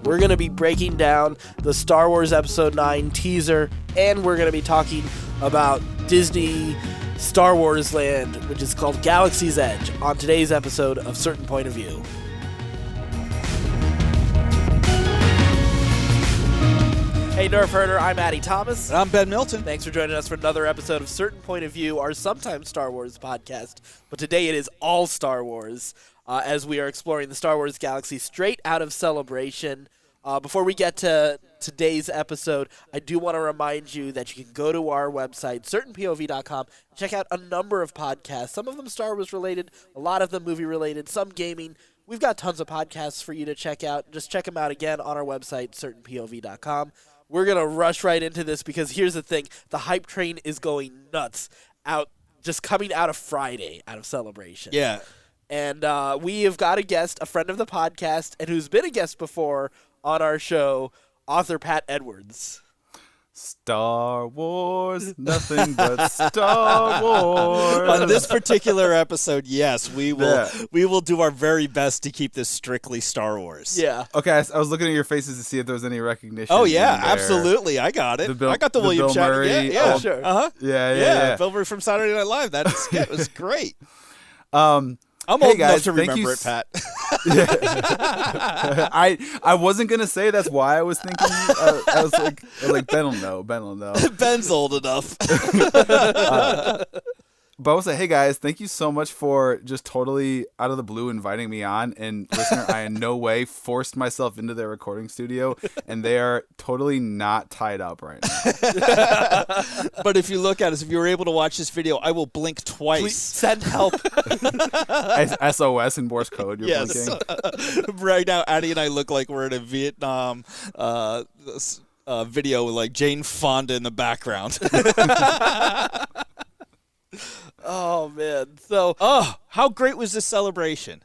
We're going to be breaking down the Star Wars Episode 9 teaser, and we're going to be talking about Disney Star Wars Land, which is called Galaxy's Edge, on today's episode of Certain Point of View. Hey, Nerf Herder, I'm Addy Thomas. And I'm Ben Milton. Thanks for joining us for another episode of Certain Point of View, our sometimes Star Wars podcast. But today it is all Star Wars, as we are exploring the Star Wars galaxy straight out of Celebration. Before we get to today's episode, I do want to remind you that you can go to our website, certainpov.com, and check out a number of podcasts. Some of them Star Wars related, a lot of them movie related, some gaming. We've got tons of podcasts for you to check out. Just check them out again on our website, certainpov.com. We're going to rush right into this because here's the thing. The hype train is going nuts just coming out of Friday, out of Celebration. Yeah. And we have got a guest, a friend of the podcast, and who's been a guest before on our show, author Pat Edwards. Star Wars, nothing but Star Wars. On this particular episode, yes, we will do our very best to keep this strictly Star Wars. Yeah. Okay, I was looking at your faces to see if there was any recognition. Oh, yeah, absolutely. I got it. I got the William Shatner. Yeah, sure. Uh-huh. Yeah. Bill Murray from Saturday Night Live. That skit was great. I'm hey old guys, enough to remember it, Pat. I wasn't gonna say. That's why I was thinking. I was like Ben will know. Ben's old enough. But I was like, hey guys, thank you so much for just totally out of the blue inviting me on. And listener, I in no way forced myself into their recording studio, and they are totally not tied up right now. But if you look at us, if you were able to watch this video, I will blink twice. Please send help. SOS in Morse code. You're blinking. Right now, Addy and I look like we're in a Vietnam video with like Jane Fonda in the background. Oh, man. So, how great was this celebration?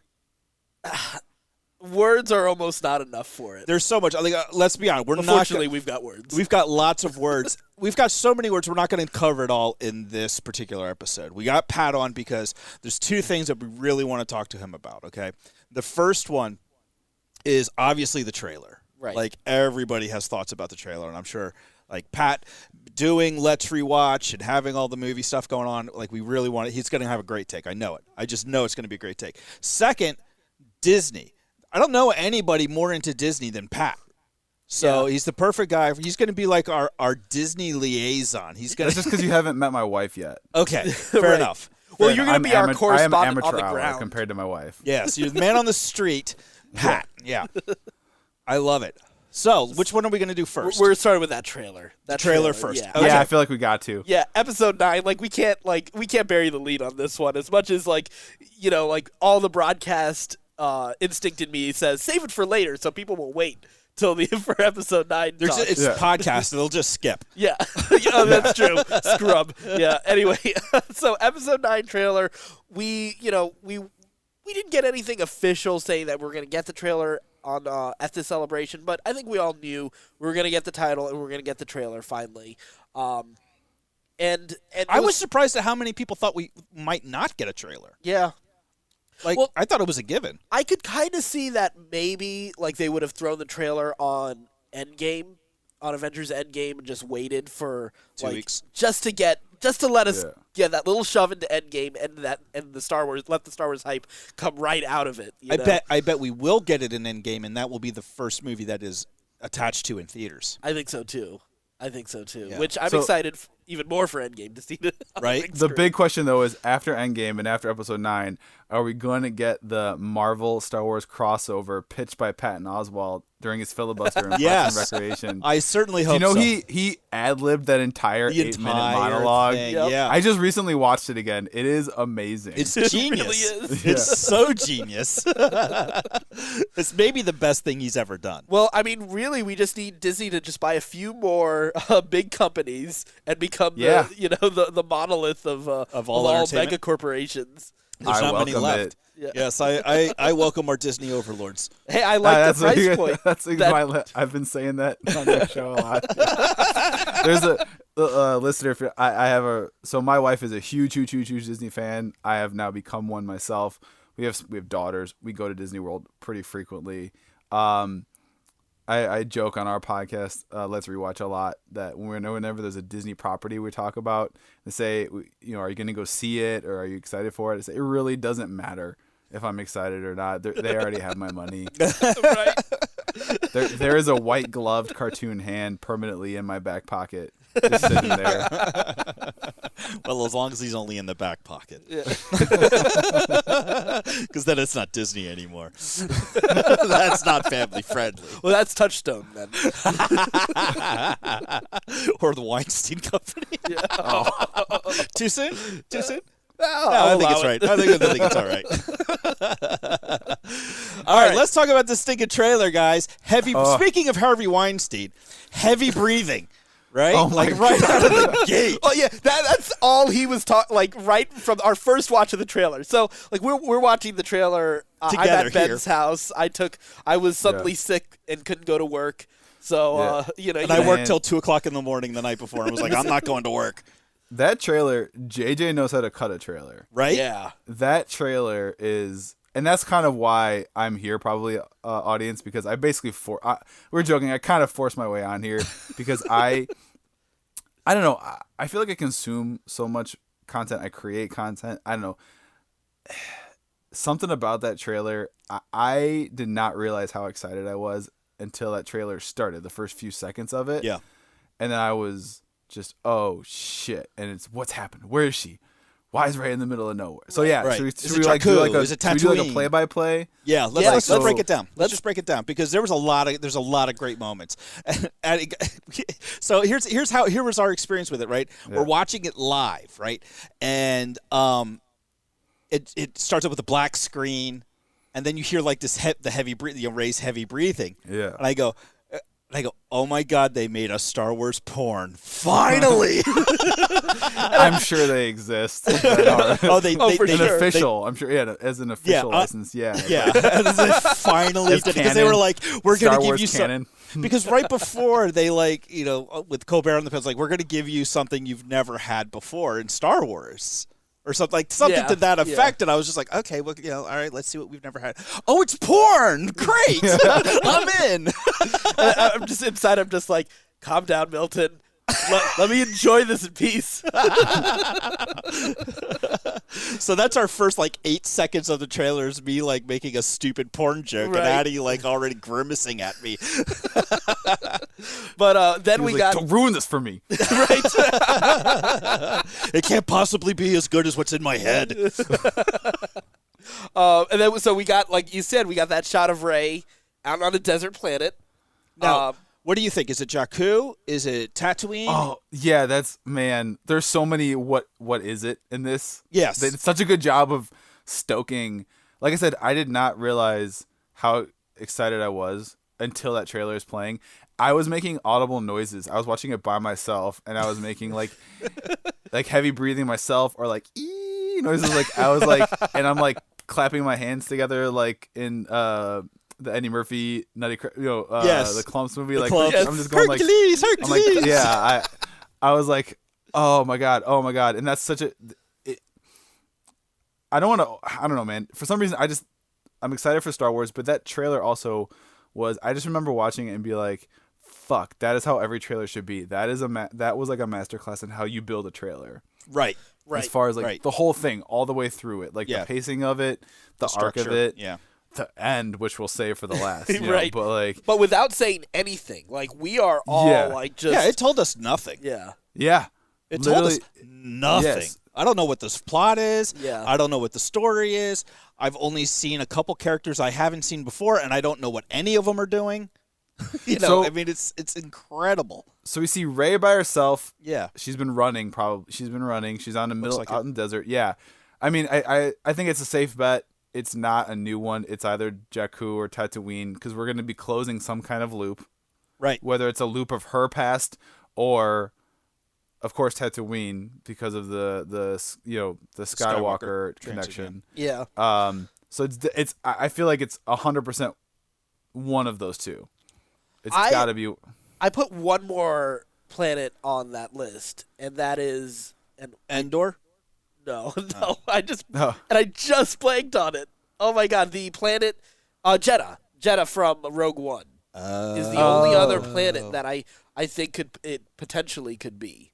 Words are almost not enough for it. There's so much. Let's be honest. Unfortunately, we've got words. We've got lots of words. We've got so many words. We're not going to cover it all in this particular episode. We got Pat on because there's two things that we really want to talk to him about, okay? The first one is obviously the trailer. Right. Like, everybody has thoughts about the trailer, and I'm sure, like, Pat doing Let's Rewatch and having all the movie stuff going on, like, we really want it. He's going to have a great take. I know it. I just know it's going to be a great take. Second, Disney. I don't know anybody more into Disney than Pat. So He's the perfect guy. He's going to be like our Disney liaison. He's going. That's just because you haven't met my wife yet. Okay, fair enough. Well, you're going to be our correspondent I am amateur on the hour ground compared to my wife. Yeah, so you're the man on the street, Pat. Yeah. I love it. So, which one are we going to do first? We're starting with that trailer. That trailer first. Yeah. Okay. Yeah, I feel like we got to. Yeah, episode 9. We can't bury the lead on this one as much as all the broadcast instinct in me says save it for later, so people will wait till for episode 9. It's podcast. It'll just skip. Yeah, that's true. Scrub. Yeah. Anyway, so episode 9 trailer. We didn't get anything official saying that we're going to get the trailer on at the celebration, but I think we all knew we were going to get the title and we were going to get the trailer finally. And I was surprised at how many people thought we might not get a trailer. Yeah. I thought it was a given. I could kind of see that maybe they would have thrown the trailer on Endgame, on Avengers Endgame, and just waited for 2 weeks just to let us get that little shove into Endgame and the Star Wars, let the Star Wars hype come right out of it. I bet we will get it in Endgame, and that will be the first movie that is attached to in theaters. I think so too. Yeah. Which I'm excited even more for Endgame to see it. Right. The big question though is after Endgame and after Episode 9, are we going to get the Marvel Star Wars crossover pitched by Patton Oswalt during his filibuster in Parks and Recreation? I certainly hope so. he ad-libbed that entire 8-minute monologue. Thing, yeah. I just recently watched it again. It is amazing. It's genius. It really is. It's so genius. It's maybe the best thing he's ever done. Well, I mean, really, we just need Disney to just buy a few more big companies and become the monolith of all mega corporations. There's not many left. Yeah. Yes, I welcome our Disney overlords. Hey, I like the price point. I've been saying that on the show a lot. There's a listener. So my wife is a huge Disney fan. I have now become one myself. We have daughters. We go to Disney World pretty frequently. I I joke on our podcast, Let's Rewatch a lot, that whenever there's a Disney property we talk about, they say, are you going to go see it or are you excited for it? I say, it really doesn't matter if I'm excited or not. They already have my money. Right. There is a white gloved cartoon hand permanently in my back pocket, just sitting there. Well, as long as he's only in the back pocket. Yeah. Because then it's not Disney anymore. That's not family friendly. Well, that's Touchstone then. Or the Weinstein Company. Yeah. Too soon? Too soon? No, I think it's right. I think it's all right. All right, let's talk about this stinking trailer, guys. Speaking of Harvey Weinstein, heavy breathing. Right? Oh my right out of the gate. Oh yeah, that's all he was right from our first watch of the trailer. So we're watching the trailer. Together I'm at here. Ben's house. I was suddenly sick and couldn't go to work. So And I worked till 2:00 in the morning the night before and was like, I'm not going to work. That trailer, JJ knows how to cut a trailer. Right? Yeah. That trailer is, and that's kind of why I'm here, probably, audience, because I basically we're joking. I kind of forced my way on here because I don't know. I feel like I consume so much content. I create content. I don't know. Something about that trailer. I did not realize how excited I was until that trailer started. The first few seconds of it. Yeah. And then I was just, oh shit! And it's what's happened? Where is she? Why is Ray in the middle of nowhere? So yeah, Right. should we Is do it like Jakku? Is it should we do like a Tatooine? play-by-play? Yeah, let's so- break it down. Let's just break it down because there's a lot of great moments. So here was our experience with it, right? Yeah. We're watching it live, right? And it starts up with a black screen, and then you hear like this the heavy breathing, Ray's heavy breathing. Yeah. And I go, oh my God, they made a Star Wars porn. Finally. I'm sure they exist. Oh, they for an sure. official. I'm sure. Yeah, as an official license. Yeah. Yeah, they finally As did it because they were canon. like, "We're Star going to give Wars you canon. because right before they with Colbert on the Pens, we're going to give you something you've never had before in Star Wars. Or something Yeah, to that effect, and I was just like, okay, well, all right, let's see what we've never had. Oh, it's porn! Great, I'm in. I'm just inside. I'm just like, calm down, Milton. Let me enjoy this in peace. So that's our first 8 seconds of the trailer is me making a stupid porn joke, Right. and Addy already grimacing at me. But then He we was got like, don't ruin this for me. right. It can't possibly be as good as what's in my head. And then so we got, like you said, we got that shot of Rey out on a desert planet. Now, what do you think? Is it Jakku? Is it Tatooine? Oh yeah, there's so many. What is it in this? Yes. They did such a good job of stoking. Like I said, I did not realize how excited I was until that trailer is playing. I was making audible noises. I was watching it by myself, and I was making like heavy breathing myself, or ee noises. I was and I'm clapping my hands together like in the Eddie Murphy Yes. the Clumps movie. Clumps. I'm just going Hercules. I'm yeah. I was like, oh my god, and that's such a. I don't know, man. For some reason, I'm excited for Star Wars, but that trailer also was. I just remember watching it and be like, fuck, that is how every trailer should be. That was like a masterclass in how you build a trailer. Right. As far as right. the whole thing, all the way through it, the pacing of it, the arc of structure, it, yeah. the end, which we'll save for the last, Right. But without saying anything, we are all just Yeah, it told us nothing. yeah. It told us nothing. Yes. I don't know what this plot is. Yeah. I don't know what the story is. I've only seen a couple characters I haven't seen before, and I don't know what any of them are doing. So- I mean, it's incredible. So we see Rey by herself. Yeah. She's been running. She's been running. She's on the middle, like out in the desert. Yeah, I mean, I think it's a safe bet. It's not a new one. It's either Jakku or Tatooine because we're going to be closing some kind of loop. Right. Whether it's a loop of her past or, of course, Tatooine because of the Skywalker connection. Yeah. So it's I feel like it's 100% one of those two. It's I- got to be. I put one more planet on that list, and that is Endor? no. Oh. I just blanked on it. Oh my god, the planet Jeddah from Rogue One. is the only other planet that I think it potentially could be.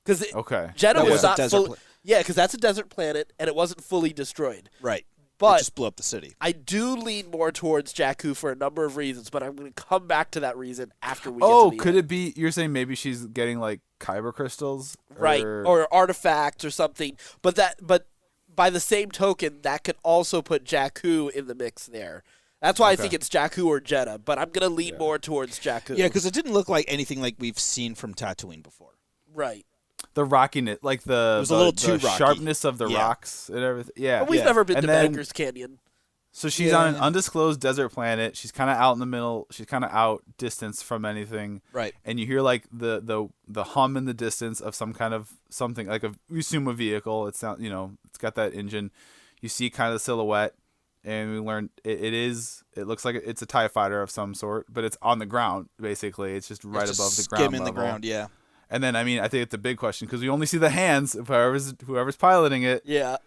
Because Okay. Jeddah That was was a not desert fully. Yeah, because that's a desert planet, and it wasn't fully destroyed. Right. But it just blew up the city. I do lean more towards Jakku for a number of reasons, but I'm going to come back to that reason after we get to the could end. it be? You're saying maybe she's getting like kyber crystals, Right, or artifacts or something. But by the same token, that could also put Jakku in the mix there. That's why I think it's Jakku or Jeddah, but I'm going to lean more towards Jakku. Yeah, because it didn't look like anything like we've seen from Tatooine before. Right. the rockiness, like the It was a little too the rocky. sharpness of the Yeah. rocks and everything. Yeah, But we've yeah. never been And to then- Bankers Canyon. So she's on an undisclosed desert planet. She's kind of out in the middle. She's kind of out distance from anything. Right. And you hear like the hum in the distance of some kind of something, like we assume a vehicle. It's not, it's got that engine. You see kind of the silhouette, and we learn it looks like it's a TIE fighter of some sort, but it's on the ground basically. It's just right It's above just the ground skimming level. the ground, yeah. And then I think it's a big question because we only see the hands of whoever's piloting it. Yeah.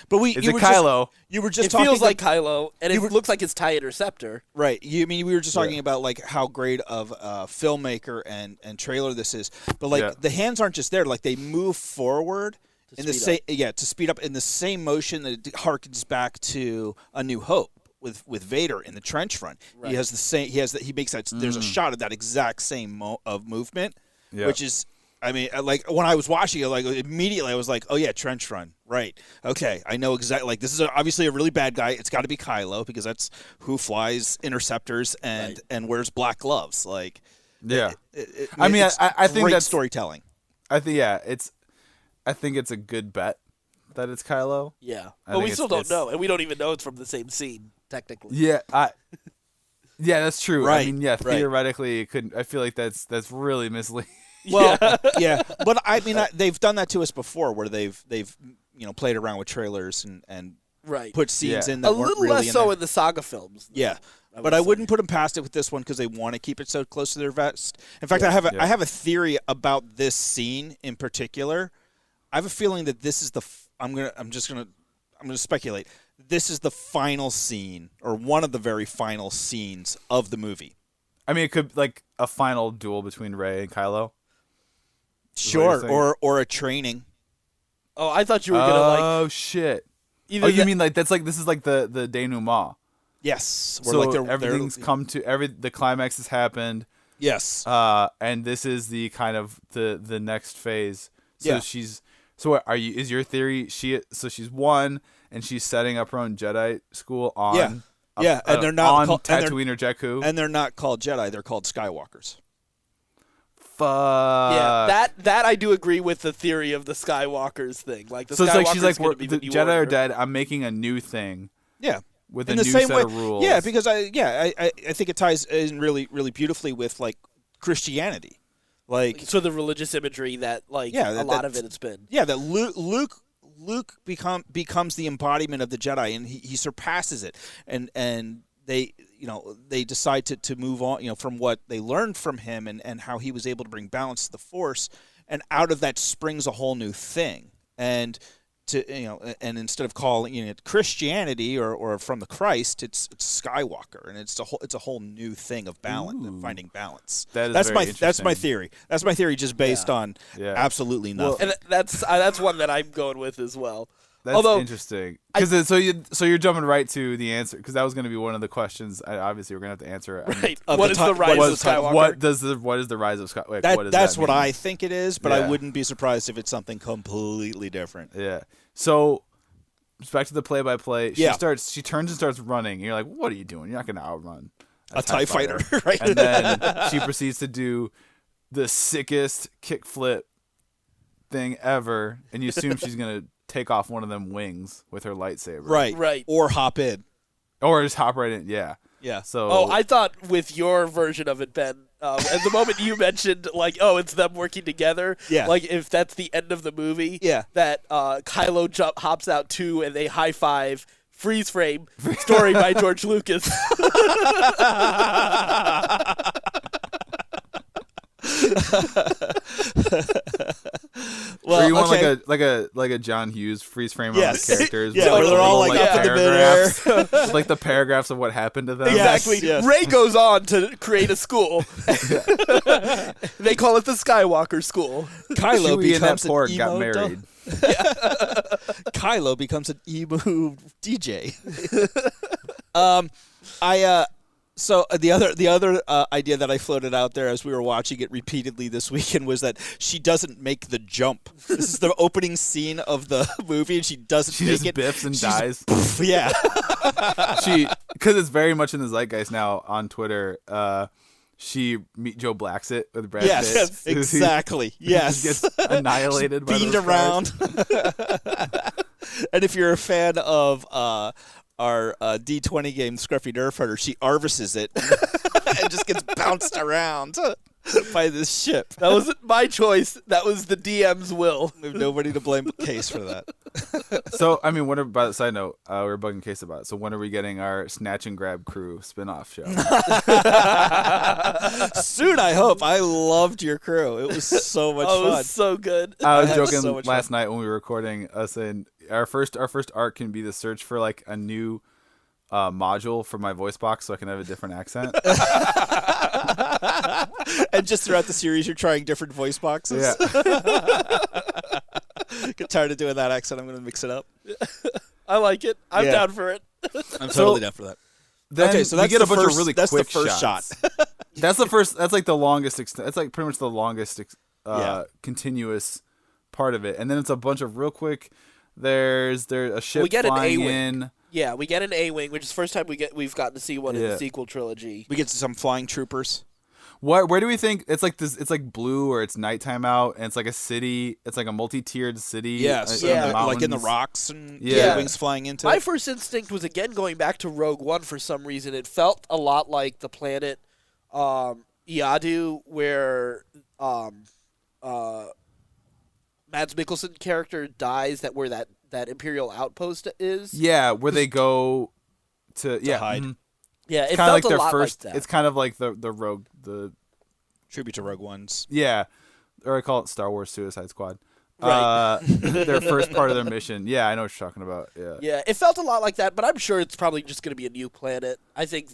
But Is it Kylo? You were just It talking feels like Kylo, and it you were- looks like it's TIE Interceptor. right. We were just talking about like how great of a filmmaker and trailer this is. But like the hands aren't just there; like they move forward in the same to speed up in the same motion that it harkens back to A New Hope with Vader in the trench front. Right. He has the same. He makes that. There's a shot of that exact same of movement, which is. I mean, like when I was watching it, like immediately I was like, "Oh yeah, trench run, right? Okay, I know exactly." Like this is obviously a really bad guy. It's got to be Kylo because that's who flies interceptors and wears black gloves. Like, Yeah. I mean, I think great that's storytelling. I think I think it's a good bet that it's Kylo. Yeah. I But we think still it's- don't know, and we don't even know it's from the same scene, technically. Yeah, yeah, that's true. Right, I mean, yeah, right. theoretically, it couldn't. I feel like that's really misleading. Well, yeah, but I mean, they've done that to us before, where they've played around with trailers and Right. put scenes Yeah. in that A weren't little really less in so there. in the saga films. Yeah, I but would I say. wouldn't put them past it with this one because they want to keep it so close to their vest. In fact, I have a theory about this scene in particular. I have a feeling that this is I'm gonna speculate. This is the final scene or one of the very final scenes of the movie. I mean, it could like a final duel between Rey and Kylo. Sure, saying? or a training. Oh, I thought you were gonna like Oh shit! either. Oh, you that- mean like this is like the denouement? Yes, So like everything's come to the climax has happened. Yes. And this is the kind of the next phase. So Yeah. is your theory she's won and she's setting up her own Jedi school on Yeah, and they're not on called- and they're- Tatooine or Jakku? And they're not called Jedi; they're called Skywalkers. Fuck. Yeah, that I do agree with the theory of the Skywalkers thing. Like the So it's like she's like, Skywalker's gonna be the new Jedi are order. dead. I'm making a new thing Yeah, with in a the new same set way. of rules. Yeah, because I think it ties in really really beautifully with like Christianity, like So the religious imagery that like Yeah, a lot of it has been. yeah, that Luke becomes the embodiment of the Jedi, and he surpasses it, and they decide to move on, from what they learned from him and how he was able to bring balance to the Force, and out of that springs a whole new thing, and and instead of calling it Christianity or from the Christ, it's Skywalker, and it's a whole new thing of balance and finding balance. That is that's very my that's my interesting. theory. That's my theory, just based on absolutely nothing. And that's one that I'm going with as well. That's Although interesting. Because so you're jumping right to the answer because that was going to be one of the questions. Obviously, we're going to have to answer it. right, Of what the is ti- the rise what of is the ti- Skywalker? What is the rise of Skywalker? That's what mean? I think it is, but I Yeah. wouldn't be surprised if it's something completely different. Yeah. So back to the play-by-play. Yeah. She turns and starts running. And you're like, what are you doing? You're not going to outrun A TIE fighter, right? And then she proceeds to do the sickest kickflip thing ever, and you assume she's going to take off one of them wings with her lightsaber. Right. Or hop in. Or just hop right in. Yeah. Yeah. So Oh, I thought with your version of it, Ben, at the moment you mentioned, like, oh, it's them working together. Yeah. Like, if that's the end of the movie. Yeah. That Kylo hops out too, and they high five. Freeze frame. Story by George Lucas. Or you want like a John Hughes freeze frame on Yes. the characters. Yeah, with where they're all, little, like, up in the midair. paragraphs, with, like the paragraphs of what happened to them. Exactly. Yes. Rey goes on to create a school. They call it the Skywalker School. Kylo Chewie and that becomes porg an got emo married. Kylo becomes an emo DJ. So the other idea that I floated out there as we were watching it repeatedly this weekend was that she doesn't make the jump. This is the opening scene of the movie, and she doesn't She make just it. biffs and She's dies. poof, yeah. Because it's very much in the zeitgeist now on Twitter. She meet Joe Blacksit with Brad Pitt. Yes, exactly. Yes, He gets annihilated by beamed those around. And if you're a fan of our D20 game, Scruffy Nerf Hunter, she Arvises it and just gets bounced around by this ship. That wasn't my choice. That was the DM's will. We have nobody to blame Case for that. So, I mean, by the side note, we were bugging Case about it. So when are we getting our Snatch and Grab Crew spin-off show? Soon, I hope. I loved your crew. It was so much Oh, it fun. was so good. I was had joking so much last night when we were recording. Us saying our first arc can be the search for like a new module for my voice box, so I can have a different accent. And just throughout the series, you're trying different voice boxes. Yeah. Get tired of doing that accent. I'm going to mix it up. I like it. I'm Yeah. down for it. I'm totally down for that. Then Okay, so that's we get the a bunch first, of really that's quick the first shots. shot. That's the first. That's like the longest. That's like pretty much the longest Yeah. continuous part of it, and then it's a bunch of real quick. There's a ship We get an flying A-wing. in. Yeah, we get an A-wing, which is the first time we've gotten to see one in Yeah. the sequel trilogy. We get some flying troopers. Where do we think it's like this? It's like blue or it's nighttime out, and it's like a city. It's like a multi-tiered city. Yes, in Yeah. the like in the mountains. rocks and Yeah. wings flying into My it. first instinct was, again, going back to Rogue One for some reason. It felt a lot like the planet Iadu, where Mads Mikkelsen character dies, where that Imperial outpost is. Yeah, where they go to hide. mhm. Yeah, it Kind of felt like their a lot first. like that. It's kind of like the Rogue Tribute to Rogue Ones. Yeah, or I call it Star Wars Suicide Squad. Right. Their first part of their mission. Yeah, I know what you're talking about. Yeah. Yeah, it felt a lot like that, but I'm sure it's probably just going to be a new planet. I think.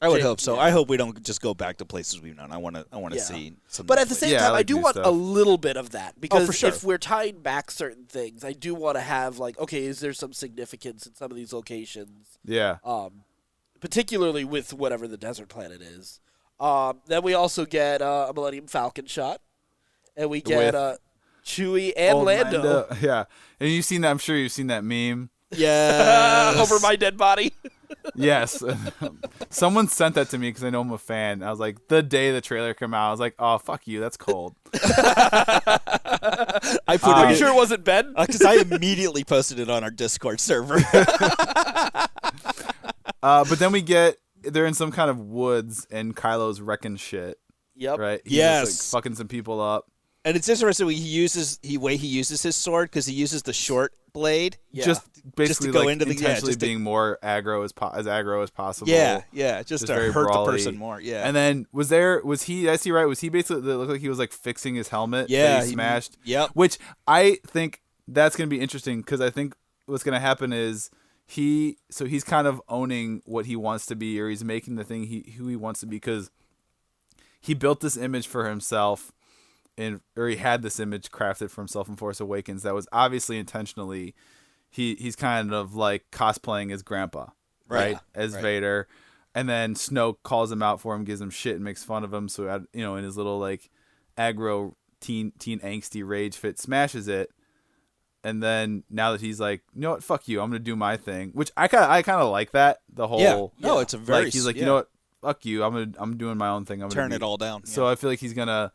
I would Jake- hope so. yeah. I hope we don't just go back to places we've known. I want to Yeah. see some. But at the same Yeah, I time, I like do new want stuff. a little bit of that because for sure. if we're tying back certain things, I do want to have like, okay, is there some significance in some of these locations? Yeah. Particularly with whatever the desert planet is. Then we also get a Millennium Falcon shot, and we get With Chewie and Old Lando Yeah, and you've seen that. I'm sure you've seen that meme. yeah, over my dead body. Yes. Someone sent that to me because I know I'm a fan. I was like, the day the trailer came out, I was like, oh, fuck you. That's cold. I put Are it you sure it wasn't Ben? because I immediately posted it on our Discord server. But then they're in some kind of woods and Kylo's wrecking shit, Yep. right? He's Yes. just, like, fucking some people up. And it's interesting when he uses his sword because he uses the short blade. Yeah. Just basically go like into the- yeah, intentionally just to- being more aggro as aggro as possible. Just Just to very hurt brawly. the person more. Yeah. And then was he? Did I see right? Was he basically? It looked like he was like fixing his helmet. Yeah, that he smashed. Yep. Which I think that's gonna be interesting because I think what's gonna happen is he's kind of owning what he wants to be, or he's making the thing who he wants to be because he built this image for himself, or he had this image crafted for himself in Force Awakens that was obviously intentionally. He's kind of like cosplaying as Grandpa, right? As right. Vader, and then Snoke calls him out for him, gives him shit, and makes fun of him. So in his little like aggro teen angsty rage fit, smashes it. And then now that he's like, you know what, fuck you, I'm gonna do my thing, which I kind of like that. The whole No, it's a very like he's like, you know what, fuck you, I'm doing my own thing. I'm turn gonna it all down. So I feel like he's gonna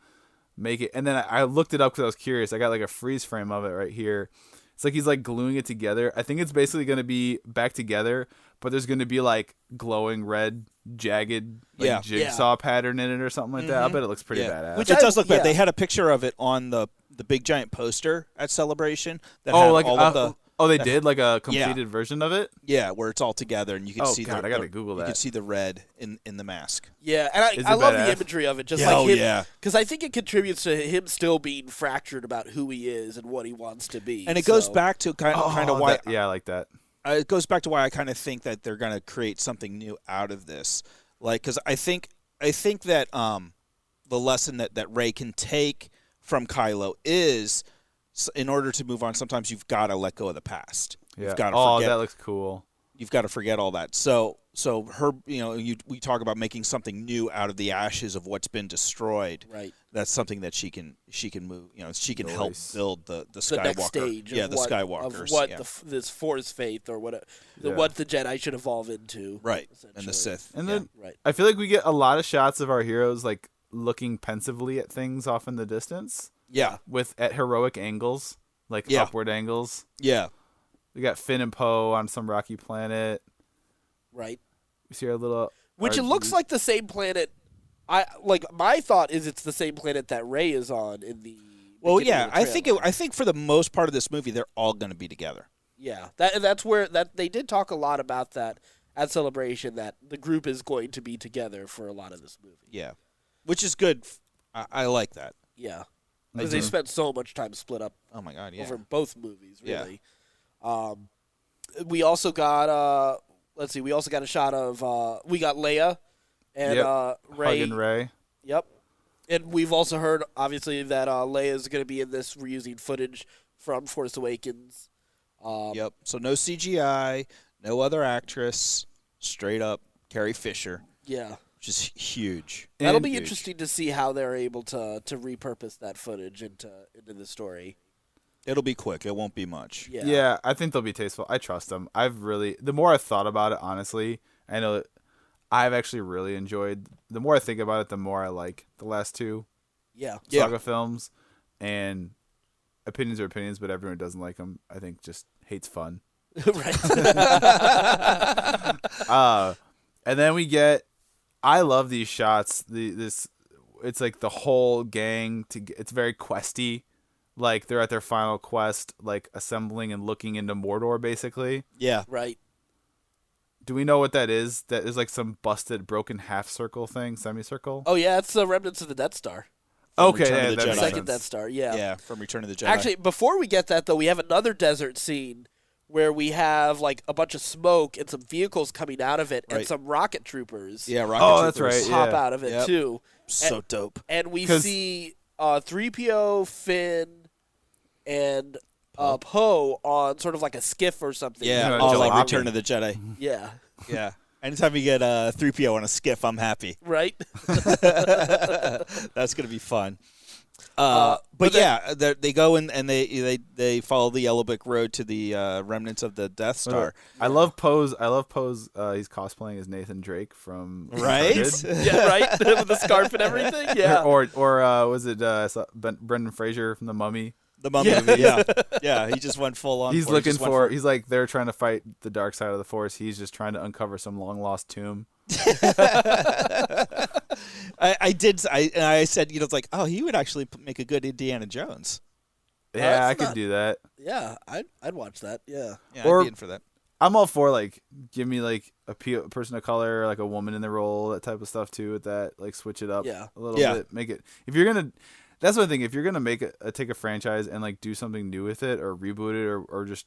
make it. And then I looked it up because I was curious. I got like a freeze frame of it right here. It's like he's like gluing it together. I think it's basically gonna be back together, but there's gonna be like glowing red, jagged jigsaw pattern in it or something like that. I bet it looks pretty badass. Which it does look bad. They had a picture of it on the big giant poster at Celebration that had like all of the Oh, they did like a completed version of it. Yeah, where it's all together and you can see. God, I gotta Google that. You can see the red in the mask. Yeah, and I love the imagery of it. Just like him, because I think it contributes to him still being fractured about who he is and what he wants to be. And it goes back to kind of why. I like that. It goes back to why I kind of think that they're going to create something new out of this, like because I think that the lesson that Rey can take from Kylo is, in order to move on, sometimes you've got to let go of the past. Yeah. You've got to forget. That looks cool. You've got to forget all that. So her, we talk about making something new out of the ashes of what's been destroyed. Right. That's something that she can move. She can help build the Skywalker. Next stage. The Skywalkers. Of what this Force faith or what the Jedi should evolve into. Right. And the Sith. And then I feel like we get a lot of shots of our heroes like looking pensively at things off in the distance. Yeah. At heroic angles, like upward angles. Yeah. We got Finn and Poe on some rocky planet. Right. We see our little... Which it looks like the same planet. My thought is it's the same planet that Rey is on in the... Well, yeah, I think for the most part of this movie, they're all going to be together. Yeah, that's where they did talk a lot about that at Celebration, that the group is going to be together for a lot of this movie. Yeah, which is good. I like that. Yeah, because they spent so much time split up. Oh my God, yeah. Over both movies, really. Yeah. We also got we also got a shot of we got Leia and Rey. Hugging Rey. Yep. And we've also heard, obviously, that Leia is going to be in this, reusing footage from Force Awakens. Yep. So no CGI, no other actress, straight up Carrie Fisher. Yeah. Which is huge. That'll be interesting to see how they're able to repurpose that footage into the story. It'll be quick. It won't be much. Yeah, I think they'll be tasteful. I trust them. The more I've thought about it, honestly, I know that I've actually really enjoyed. The more I think about it, the more I like the last two saga films. And opinions are opinions, but everyone who doesn't like them, I think, just hates fun. Right. And then we get... I love these shots. It's like the whole gang. It's very questy. Like they're at their final quest, like assembling and looking into Mordor, basically. Yeah. Right. Do we know what that is? That is like some busted, broken half circle thing, semicircle. Oh yeah, it's the remnants of the Death Star. Okay, the second Death Star. Yeah. Yeah, from Return of the Jedi. Actually, before we get that though, we have another desert scene where we have like a bunch of smoke and some vehicles coming out of it, and some rocket troopers. Yeah, rocket troopers. That's right. Pop out of it too. So dope. And we see 3PO, Finn, and Poe on sort of like a skiff or something. Yeah, all like Return of the Jedi. Yeah. Yeah. Anytime you get 3PO on a skiff, I'm happy. Right? That's going to be fun. But they go in and they follow the Yellow Brick Road to the remnants of the Death Star. I love Poe's. He's cosplaying as Nathan Drake from right. Yeah, right. With the scarf and everything. Yeah. Or was it Brendan Fraser from The Mummy? The Mummy movie. Yeah. He just went full on. He's like they're trying to fight the dark side of the Force. He's just trying to uncover some long lost tomb. I said, it's like, oh, he would actually make a good Indiana Jones. Yeah, I could do that. Yeah, I'd watch that. Yeah. I'd be in for that. I'm all for like give me like a person of color, like a woman in the role, that type of stuff too. With that, like switch it up a little bit, make it. If you're gonna, that's one thing. If you're gonna take a franchise and like do something new with it, or reboot it, or just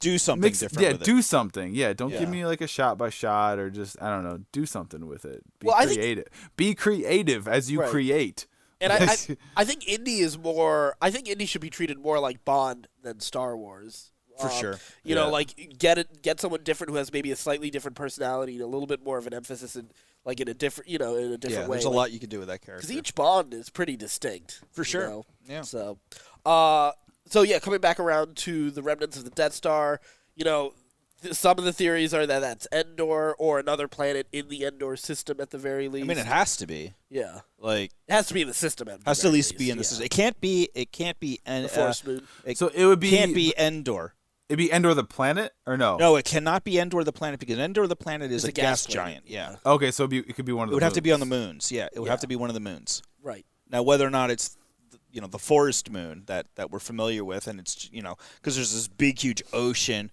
do something different. Yeah, do something. Yeah, don't give me like a shot by shot, or just I don't know, do something with it. Be creative. Be creative as you create. And I think Indy is more. I think Indy should be treated more like Bond than Star Wars. For sure. You know, like get someone different who has maybe a slightly different personality, and a little bit more of an emphasis in like in a different way. There's a lot you can do with that character. Because each Bond is pretty distinct. For sure. Know? Yeah. So coming back around to the remnants of the Death Star, some of the theories are that that's Endor or another planet in the Endor system at the very least. I mean, it has to be. Yeah. Like it has to be in the system. Has to at least be in the system. It can't be. The Force Moon. So it would be. Can't be Endor. It'd be Endor the planet, or no? No, it cannot be Endor the planet because Endor the planet is a gas giant. Yeah. Okay, so it could be one of the. It would have to be on the moons. Yeah, it would have to be one of the moons. Right. Now, whether or not it's the forest moon that we're familiar with, and it's because there's this big huge ocean,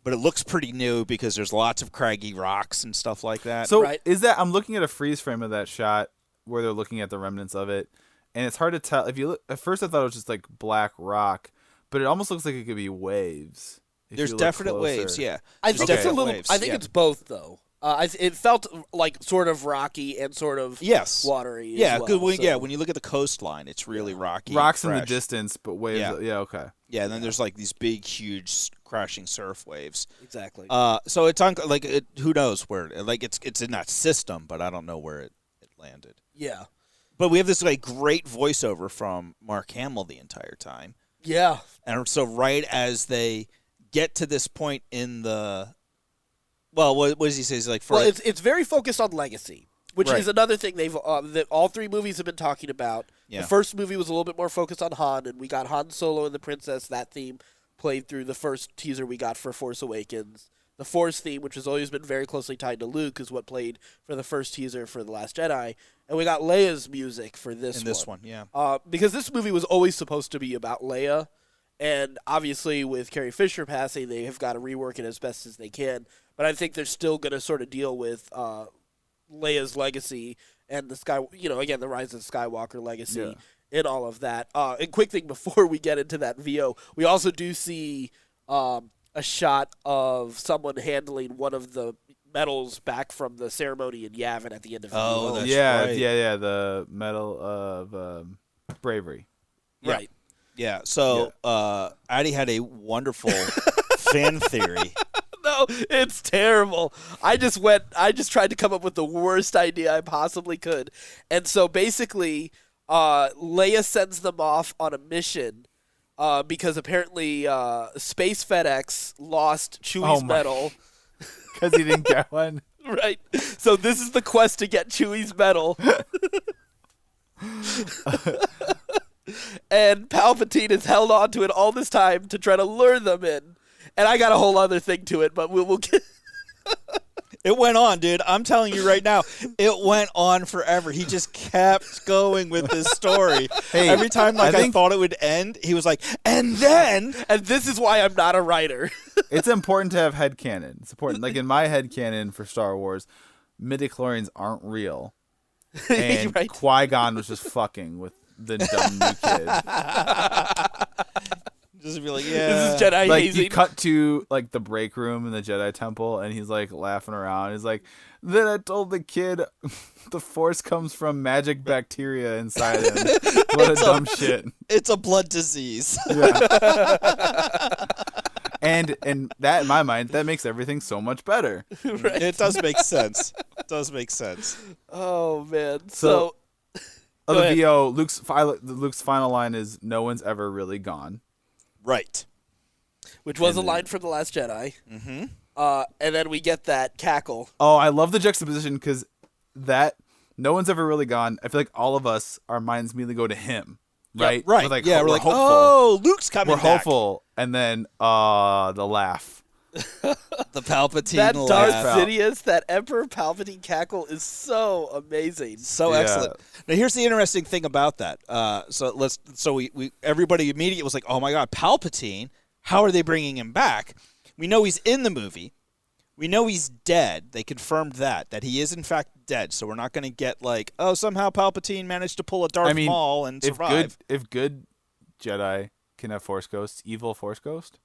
but it looks pretty new because there's lots of craggy rocks and stuff like that. So Right. is that I'm looking at a freeze frame of that shot where they're looking at the remnants of it, and it's hard to tell. If you look, at first I thought it was just like black rock, but it almost looks like it could be waves. if There's you look definite closer. waves, yeah. I There's think it's a definite little. waves, I think yeah. it's both though. It felt like sort of rocky and sort of Yes. watery. Yeah, as well, good. so. When you look at the coastline, it's really rocky. Rocks and in the fresh. distance, but waves. Yeah. Yeah, okay. Yeah, and then there's like these big, huge crashing surf waves. Exactly. So it's who knows where? It's in that system, but I don't know where it landed. yeah. But we have this like great voiceover from Mark Hamill the entire time, Yeah. and so right as they get to this point in the, well, what does he say? He's like, Well, it's very focused on legacy, which Right. is another thing that all three movies have been talking about. Yeah. The first movie was a little bit more focused on Han, and we got Han Solo and the Princess. That theme played through the first teaser we got for Force Awakens. The Force theme, which has always been very closely tied to Luke, is what played for the first teaser for The Last Jedi. And we got Leia's music for this one. yeah. Because this movie was always supposed to be about Leia, and obviously with Carrie Fisher passing, they have got to rework it as best as they can. But I think they're still going to sort of deal with Leia's legacy and the rise of Skywalker legacy in all of that. And quick thing before we get into that VO, we also do see a shot of someone handling one of the medals back from the ceremony in Yavin at the end of the movie. That's yeah, right. yeah. The Medal of Bravery. Right. Yeah. So Addy had a wonderful fan theory. No, it's terrible. I just tried to come up with the worst idea I possibly could. And so basically, Leia sends them off on a mission because apparently Space FedEx lost Chewie's medal. Because he didn't get one. Right. So this is the quest to get Chewie's medal. And Palpatine has held on to it all this time to try to lure them in. And I got a whole other thing to it, but we'll get... It went on, dude. I'm telling you right now, it went on forever. He just kept going with this story. Hey, every time I thought it would end, he was like, and then... And this is why I'm not a writer. It's important to have headcanon. It's important. Like in my headcanon for Star Wars, midichlorians aren't real. And Right. Qui-Gon was just fucking with the dumb new kid. Just be like, This is Jedi Like hazing. you cut to like the break room in the Jedi Temple, and he's like laughing around. He's like, "Then I told the kid, the Force comes from magic bacteria inside him. What a dumb shit." It's a blood disease. And that in my mind, that makes everything so much better. Right. It does make sense. It does make sense. Oh, man. So- Go The ahead. VO, Luke's final line is, "No one's ever really gone." Right. Which was a and line from The Last Jedi. Mm-hmm. And then we get that cackle. Oh, I love the juxtaposition because that "no one's ever really gone." I feel like all of us, our minds immediately go to him, right? Right. We're like, we're like, hopeful. oh, Luke's coming We're back. hopeful, and then the laugh. The Palpatine That Darth laugh. Sidious, that Emperor Palpatine cackle is so amazing. So Yeah. excellent. Now here's the interesting thing about that. We everybody immediately was like, "Oh my God, Palpatine! How are they bringing him back?" We know he's in the movie. We know he's dead. They confirmed that he is in fact dead. So we're not going to get like, "Oh, somehow Palpatine managed to pull a Darth Maul and survive." If good Jedi can have Force ghosts, evil Force ghost.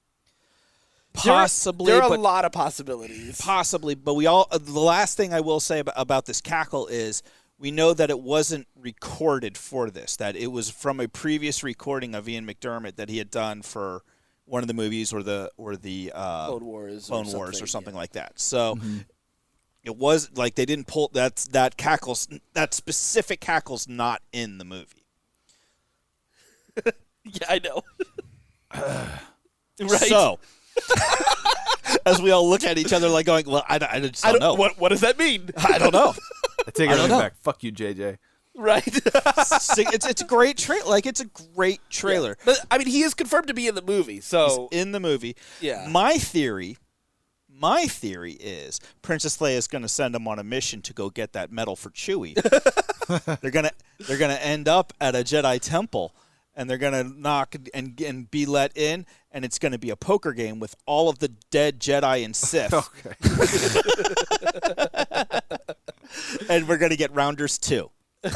Possibly, There are but a lot of possibilities. possibly, but we all. The last thing I will say about this cackle is we know that it wasn't recorded for this. That it was from a previous recording of Ian McDermott that he had done for one of the movies or the Clone Wars or something like that. So it was like they didn't pull that specific cackle's not in the movie. Yeah, I know. Right. So as we all look at each other like going, well, I just don't know. What does that mean? I don't know. I take I don't everything know. back. Fuck you, JJ. Right. It's a great trailer. Like it's a great trailer. But I mean, he is confirmed to be in the movie, so In the movie. Yeah. My theory is Princess Leia is going to send him on a mission to go get that medal for Chewie. They're gonna end up at a Jedi temple, and they're gonna knock and be let in, and it's gonna be a poker game with all of the dead Jedi and Sith. Okay. And we're gonna get Rounders 2.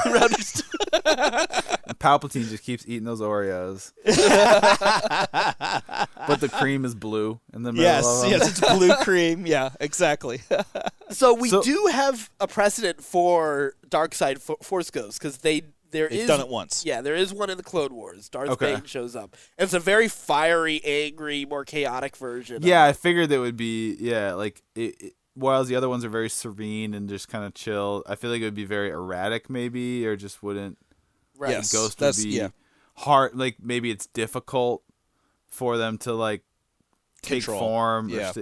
Rounders. And Palpatine just keeps eating those Oreos. But the cream is blue in the middle of them. Yes, it's blue cream. Yeah, exactly. So we do have a precedent for dark side Force Ghosts because they've done it once. Yeah, there is one in the Clone Wars. Darth Okay. Bane shows up. And it's a very fiery, angry, more chaotic version. Yeah, I figured it would be, like, while the other ones are very serene and just kind of chill, I feel like it would be very erratic maybe, or just wouldn't. Right. Yes. Ghost would be hard, like maybe it's difficult for them to, like, take Control. form. Yeah.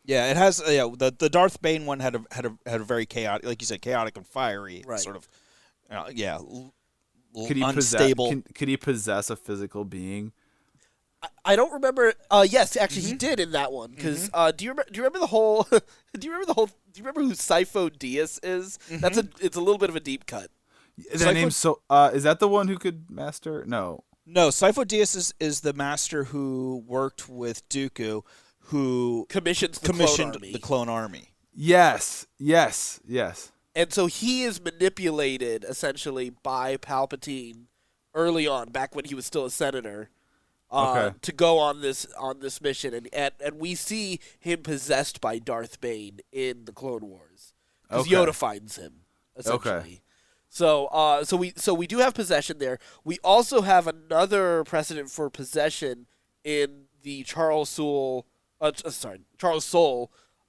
Yeah, it has. The Darth Bane one had a very chaotic, like you said, chaotic and fiery, Right. sort of. Could he unstable. could he possess a physical being? I don't remember. Yes, actually, he did in that one. Because do you remember the whole? Do you remember who Sifo Dyas is? It's a little bit of a deep cut. That name's so. Is that the one who could master? No. No, Sifo Dyas is the master who worked with Dooku, who Commissioned the clone army. Yes. And so he is manipulated essentially by Palpatine early on, back when he was still a senator, to go on this mission, and we see him possessed by Darth Bane in the Clone Wars because Yoda finds him essentially. Okay. So we do have possession there. We also have another precedent for possession in the Charles Soule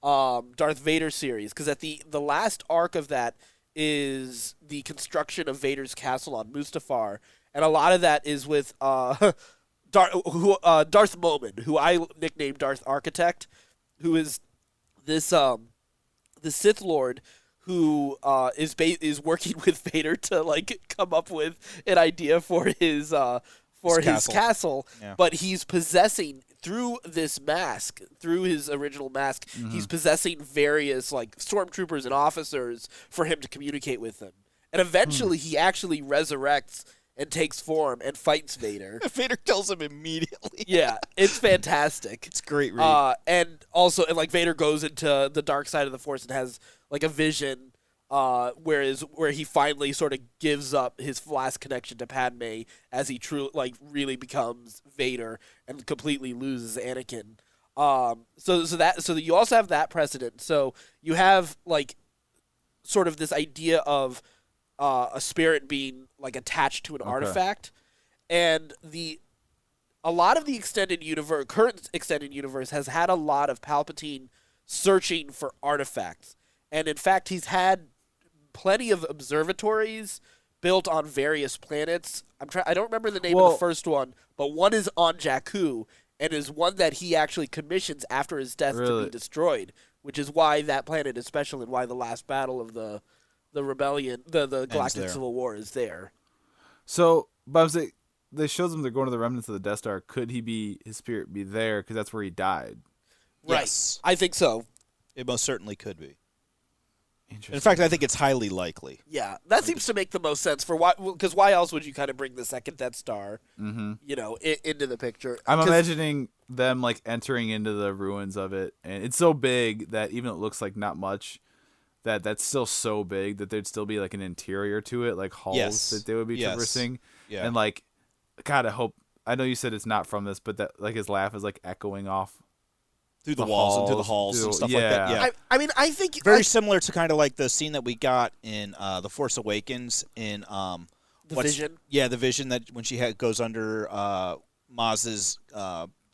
Darth Vader series, because at the last arc of that is the construction of Vader's castle on Mustafar, and a lot of that is with Darth Momin, who I nicknamed Darth Architect, who is this the Sith Lord who is working with Vader to like come up with an idea for his castle. Yeah. But he's possessing through this mask, through his original mask, he's possessing various like stormtroopers and officers for him to communicate with them. And eventually he actually resurrects and takes form and fights Vader. Vader kills him immediately. Yeah, it's fantastic. It's a great read. And like Vader goes into the dark side of the Force and has like a vision, where he finally sort of gives up his last connection to Padme as he really becomes Vader and completely loses Anakin. So you also have that precedent. So you have like sort of this idea of a spirit being like attached to an artifact, and a lot of the current extended universe has had a lot of Palpatine searching for artifacts, and in fact he's had plenty of observatories built on various planets. I don't remember the name of the first one, but one is on Jakku, and is one that he actually commissions after his death to be destroyed, which is why that planet is special and why the last battle of the rebellion, the Galactic Civil War is there. So, but they shows them they're going to the remnants of the Death Star. Could his spirit be there? Because that's where he died. Right. Yes. I think so. It most certainly could be. Interesting. In fact, I think it's highly likely. Yeah, that seems to make the most sense for why. Because why else would you kind of bring the second Death Star, into the picture? I'm imagining them like entering into the ruins of it, and it's so big that even though it looks like not much, that's still so big that there'd still be like an interior to it, like halls that they would be traversing. Yeah. And like, God, I know you said it's not from this, but that like his laugh is like echoing off through the walls and through the halls and stuff like that. Yeah. I mean, I think very similar to kind of like the scene that we got in The Force Awakens in the Vision. Yeah, the Vision that when she goes under Maz's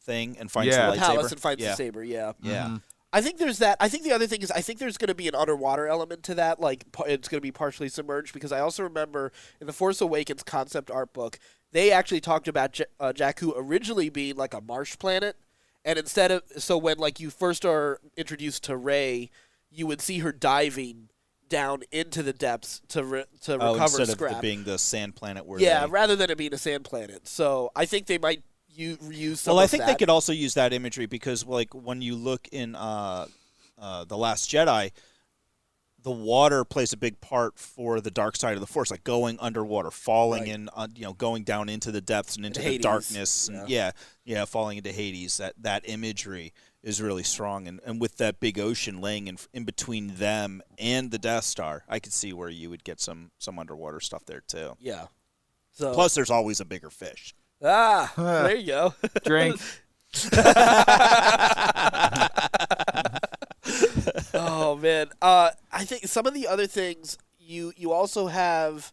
thing and finds the lightsaber. Palace and finds the saber. Yeah. Yeah. Mm-hmm. I think there's that. I think the other thing is I think there's going to be an underwater element to that. Like it's going to be partially submerged, because I also remember in the Force Awakens concept art book, they actually talked about Jakku originally being like a marsh planet, and when like you first are introduced to Rey, you would see her diving down into the depths to recover instead scrap. of it being the sand planet where rather than it being a sand planet. So I think they might reuse some. Well, I think they could also use that imagery because, like, when you look in The Last Jedi, the water plays a big part for the dark side of the Force, like going underwater, falling in, going down into the depths and into the darkness, and falling into Hades. That imagery is really strong, and with that big ocean laying in between them and the Death Star, I could see where you would get some underwater stuff there too. Yeah. So plus, there's always a bigger fish. There you go. Drink. Oh man, I think some of the other things you also have,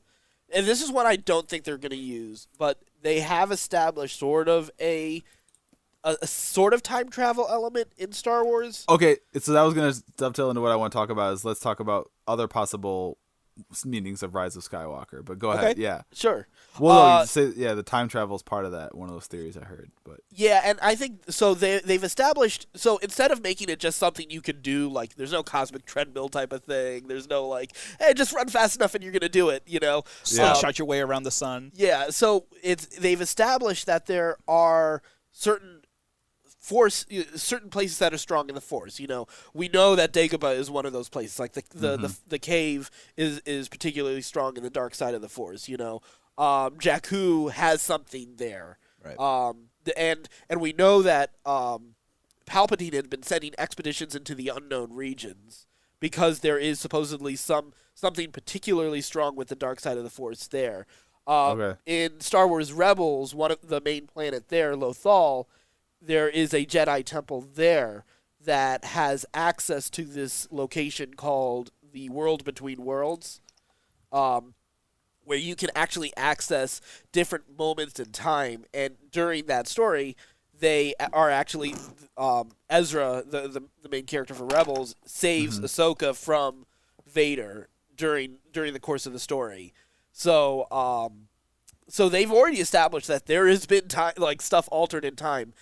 and this is what I don't think they're going to use, but they have established sort of a sort of time travel element in Star Wars. Okay, so that was going to dovetail into what I want to talk about. Let's talk about other possible meanings of Rise of Skywalker. But go ahead, yeah, sure. Well, the time travel is part of that. One of those theories I heard, but yeah, and I think so. They've established, so instead of making it just something you can do, like there's no cosmic treadmill type of thing. There's no like, hey, just run fast enough and you're gonna do it. Shot your way around the sun. Yeah, so they've established that there are certain places that are strong in the Force. We know that Dagobah is one of those places. Like the cave is particularly strong in the dark side of the Force. Jakku has something there. Right. And we know that Palpatine had been sending expeditions into the unknown regions because there is supposedly something particularly strong with the dark side of the Force there. In Star Wars Rebels, one of the main planet there, Lothal, there is a Jedi temple there that has access to this location called the World Between Worlds, where you can actually access different moments in time. And during that story, they are actually Ezra, the main character for Rebels, saves Ahsoka from Vader during the course of the story. So they've already established that there has been time, like stuff altered in time.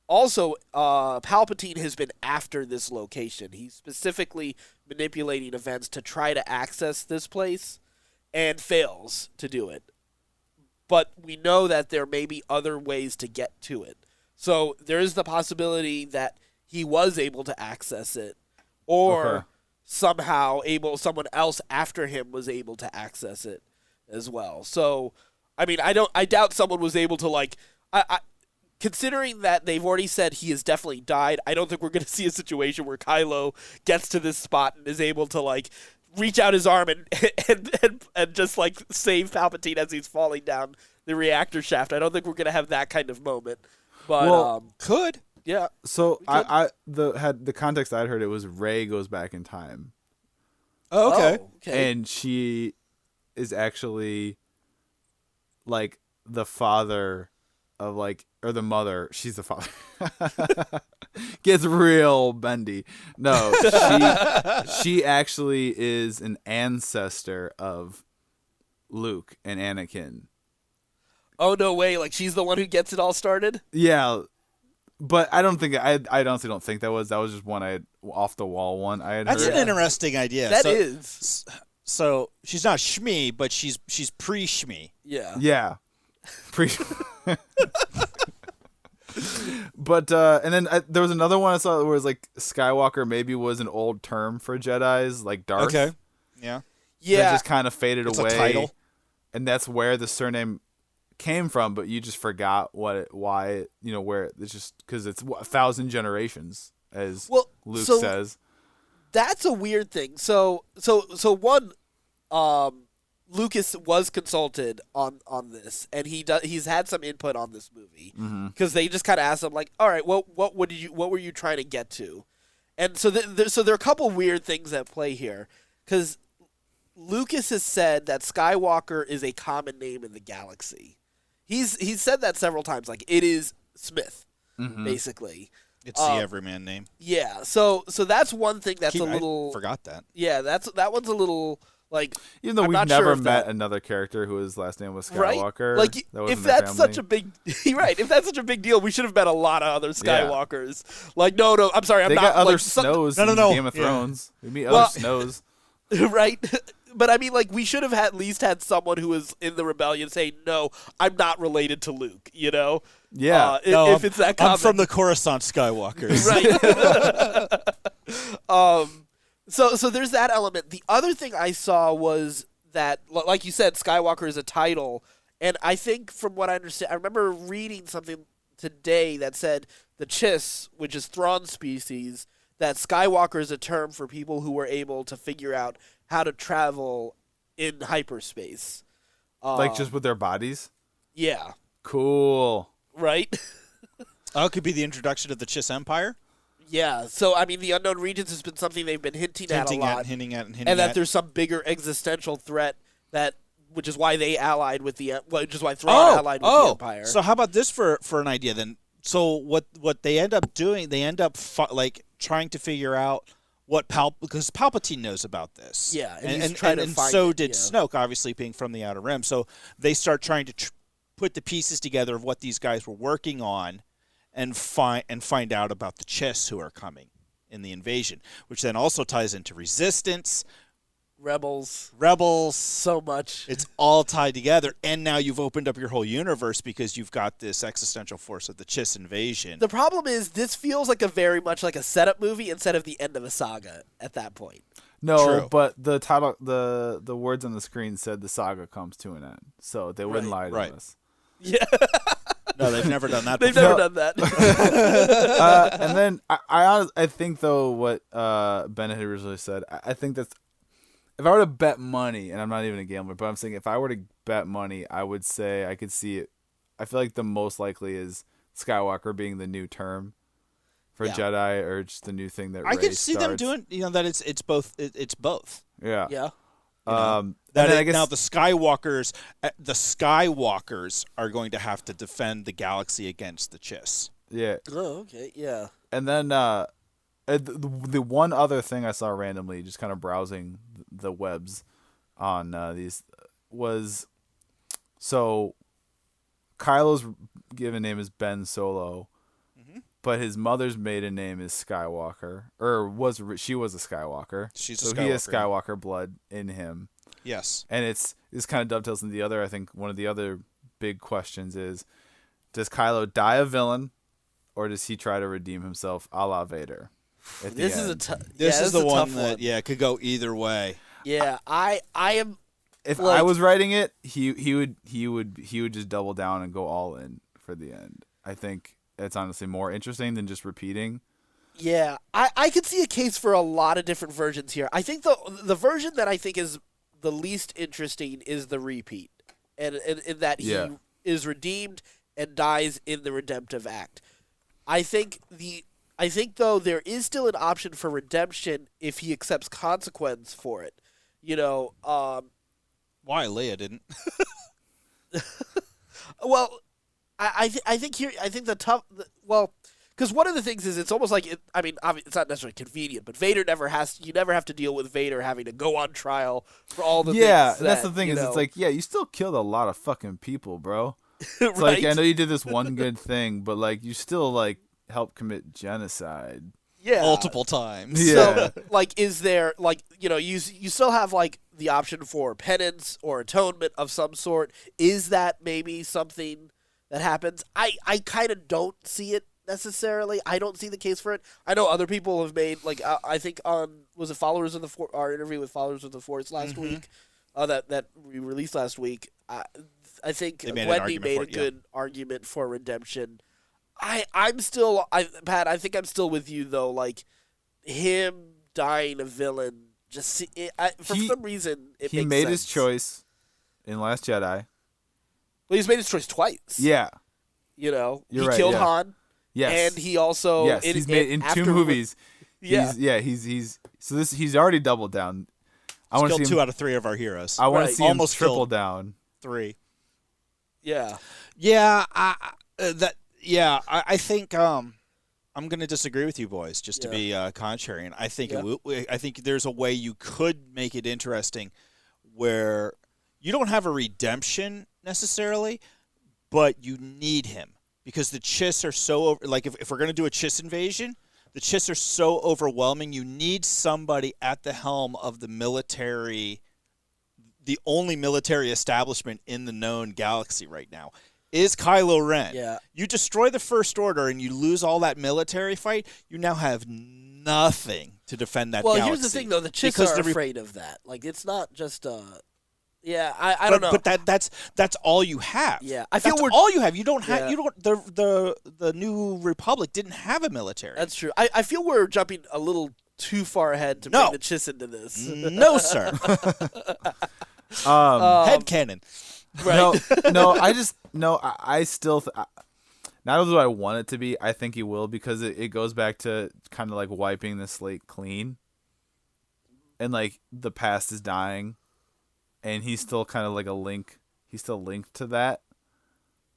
Also, Palpatine has been after this location. He's specifically manipulating events to try to access this place and fails to do it. But we know that there may be other ways to get to it. So there is the possibility that he was able to access it, or somehow someone else after him was able to access it as well. So, I mean, I doubt someone was able to considering that they've already said he has definitely died, I don't think we're going to see a situation where Kylo gets to this spot and is able to reach out his arm and just save Palpatine as he's falling down the reactor shaft. I don't think we're going to have that kind of moment. But could. Yeah. So the context I'd heard, it was Rey goes back in time. Oh, okay. And she is actually the father of or the mother. She's the father. Gets real bendy. No, she actually is an ancestor of Luke and Anakin. Oh, no way. She's the one who gets it all started? Yeah. But I don't think I honestly don't think that was just one I had off the wall one I had That's heard. an interesting idea. That is. So she's not Shmi, but she's pre-Shmi. Yeah. Yeah. But and then there was another one I saw where it was Skywalker maybe was an old term for Jedis, like Darth. Okay. Yeah. Yeah. That just kind of faded away. A title. And that's where the surname came from, but you just forgot where it's just because it's 1,000 generations, as Luke says. That's a weird thing. So one, Lucas was consulted on this, and he's had some input on this movie because they just kind of asked him all right, what were you trying to get to? And so there are a couple weird things at play here because Lucas has said that Skywalker is a common name in the galaxy. He's said that several times, it is Smith, basically. It's the everyman name. Yeah, so that's one thing that's a little. I forgot that. Yeah, that one's a little even though we've never met another character whose last name was Skywalker. Right? If that's such a big, right? If that's such a big deal, we should have met a lot of other Skywalkers. Yeah. No, I'm sorry, they I'm not. Got other Snows. No. In Game of Thrones. We meet other Snows. Right. But I mean, we should have at least had someone who was in the rebellion say, "No, I'm not related to Luke." Yeah. If it's that common. I'm from the Coruscant Skywalkers. Right. So there's that element. The other thing I saw was that, like you said, Skywalker is a title, and I think from what I understand, I remember reading something today that said the Chiss, which is Thrawn species, that Skywalker is a term for people who were able to figure out how to travel in hyperspace. Like just with their bodies? Yeah. Cool. Right? Oh, it could be the introduction of the Chiss Empire. Yeah. So, I mean, the unknown regions has been something they've been hinting at a lot. Hinting at. And that there's some bigger existential threat which is why they allied with which is why Thrawn allied with the Empire. So how about this for an idea then? So what they end up doing, they end up trying to figure out what because Palpatine knows about this. Yeah, and find so it, did yeah. Snoke, obviously being from the Outer Rim. So they start trying to put the pieces together of what these guys were working on, and find out about the Chiss who are coming in the invasion, which then also ties into Resistance. Rebels. So much. It's all tied together, and now you've opened up your whole universe because you've got this existential force of the Chiss invasion. The problem is this feels like very much like a setup movie instead of the end of a saga at that point. No, True. but the title, the words on the screen said the saga comes to an end, so they wouldn't lie to us. Yeah. No, they've never done that. They've before. never done that. And then I think though what Bennett had originally said, I think that's, if I were to bet money, and I'm not even a gambler, but I'm saying if I were to bet money, I would say I could see it. I feel like the most likely is Skywalker being the new term for Jedi, or just the new thing that I Rey could see them starts. doing, that it's both. It's both. Yeah. Yeah. And then I guess Now the Skywalkers are going to have to defend the galaxy against the Chiss. yeah. Oh, okay. Yeah. And then the one other thing I saw randomly, just kind of browsing the webs on these, was so Kylo's given name is Ben Solo, but his mother's maiden name is Skywalker, or she was a Skywalker. She's a so Skywalker. he has Skywalker blood in him. Yes. And this kind of dovetails into the other. I think one of the other big questions is, does Kylo die a villain, or does he try to redeem himself, a la Vader? This is This is the a one tough that could go either way. Yeah, I am. If like, I was writing it, he would just double down and go all in for the end. I think it's honestly more interesting than just repeating. Yeah, I could see a case for a lot of different versions here. I think the version that I think is the least interesting is the repeat, and in that he is redeemed and dies in the redemptive act. I think though there is still an option for redemption if he accepts consequence for it. Why Leia didn't? Well, I think because one of the things is it's almost like it's not necessarily convenient, but Vader you never have to deal with Vader having to go on trial for all the things. Yeah, that's the thing is it's like, you still killed a lot of fucking people, bro. It's right? like, I know you did this one good thing, but like you still like helped commit genocide. Yeah. Multiple times. Yeah. So, like, is there, like, you still have, like, the option for penance or atonement of some sort. Is that maybe something that happens? I kind of don't see it necessarily. I don't see the case for it. I know other people have made, like, I think was it Followers of the Force, our interview with Followers of the Force last week, that we released last week. I think Wendy made a good argument for redemption. I'm still, Pat, I think I'm still with you, though. Like, him dying a villain, for some reason, it makes sense. He made his choice in Last Jedi. Well, he's made his choice twice. Yeah. He right, killed yeah. Han. Yes. And he also... Yes, he's made in two movies. Yeah. He's already doubled down. I want to see 2 out of 3 of our heroes. I want to see him Almost triple killed down. 3. Yeah. Yeah, I think I'm going to disagree with you boys, just to be contrarian. I think I think there's a way you could make it interesting where you don't have a redemption necessarily, but you need him because the Chiss are so like if we're going to do a Chiss invasion, the Chiss are so overwhelming. You need somebody at the helm of the military, the only military establishment in the known galaxy right now. is Kylo Ren. Yeah. You destroy the First Order and you lose all that military fight, you now have nothing to defend that galaxy. Well, here's the thing, though. The Chiss are afraid of that. Like, it's not just yeah, I don't know. But that's all you have. Yeah, I feel that's all you have. You don't have. You don't. The New Republic didn't have a military. That's true. I feel we're jumping a little too far ahead to bring the Chiss into this. No, sir. Headcanon. Right. I still. Not only do I want it to be, I think he will, because it goes back to kind of like wiping the slate clean, and like the past is dying. And he's still kind of like a link. He's still linked to that.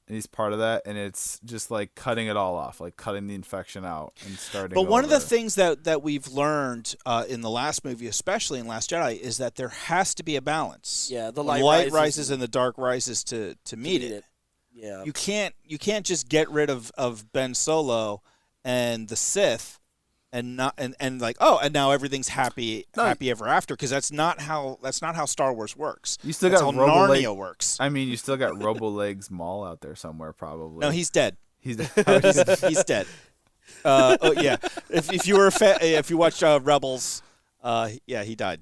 And he's part of that. And it's just like cutting it all off, like cutting the infection out and starting But one of the over. things that we've learned in the last movie, especially in Last Jedi, is that there has to be a balance. Yeah, the light rises and the dark rises to meet it. Yeah. You can't just get rid of Ben Solo and the Sith and not and like, oh, and now everything's happy ever after, because that's not how Star Wars works. You still that's got how Narnia works. I mean, you still got Robolegs Maul out there somewhere, probably. No, he's dead. He's he's dead. Oh yeah. If you were if you watched Rebels, yeah, he died.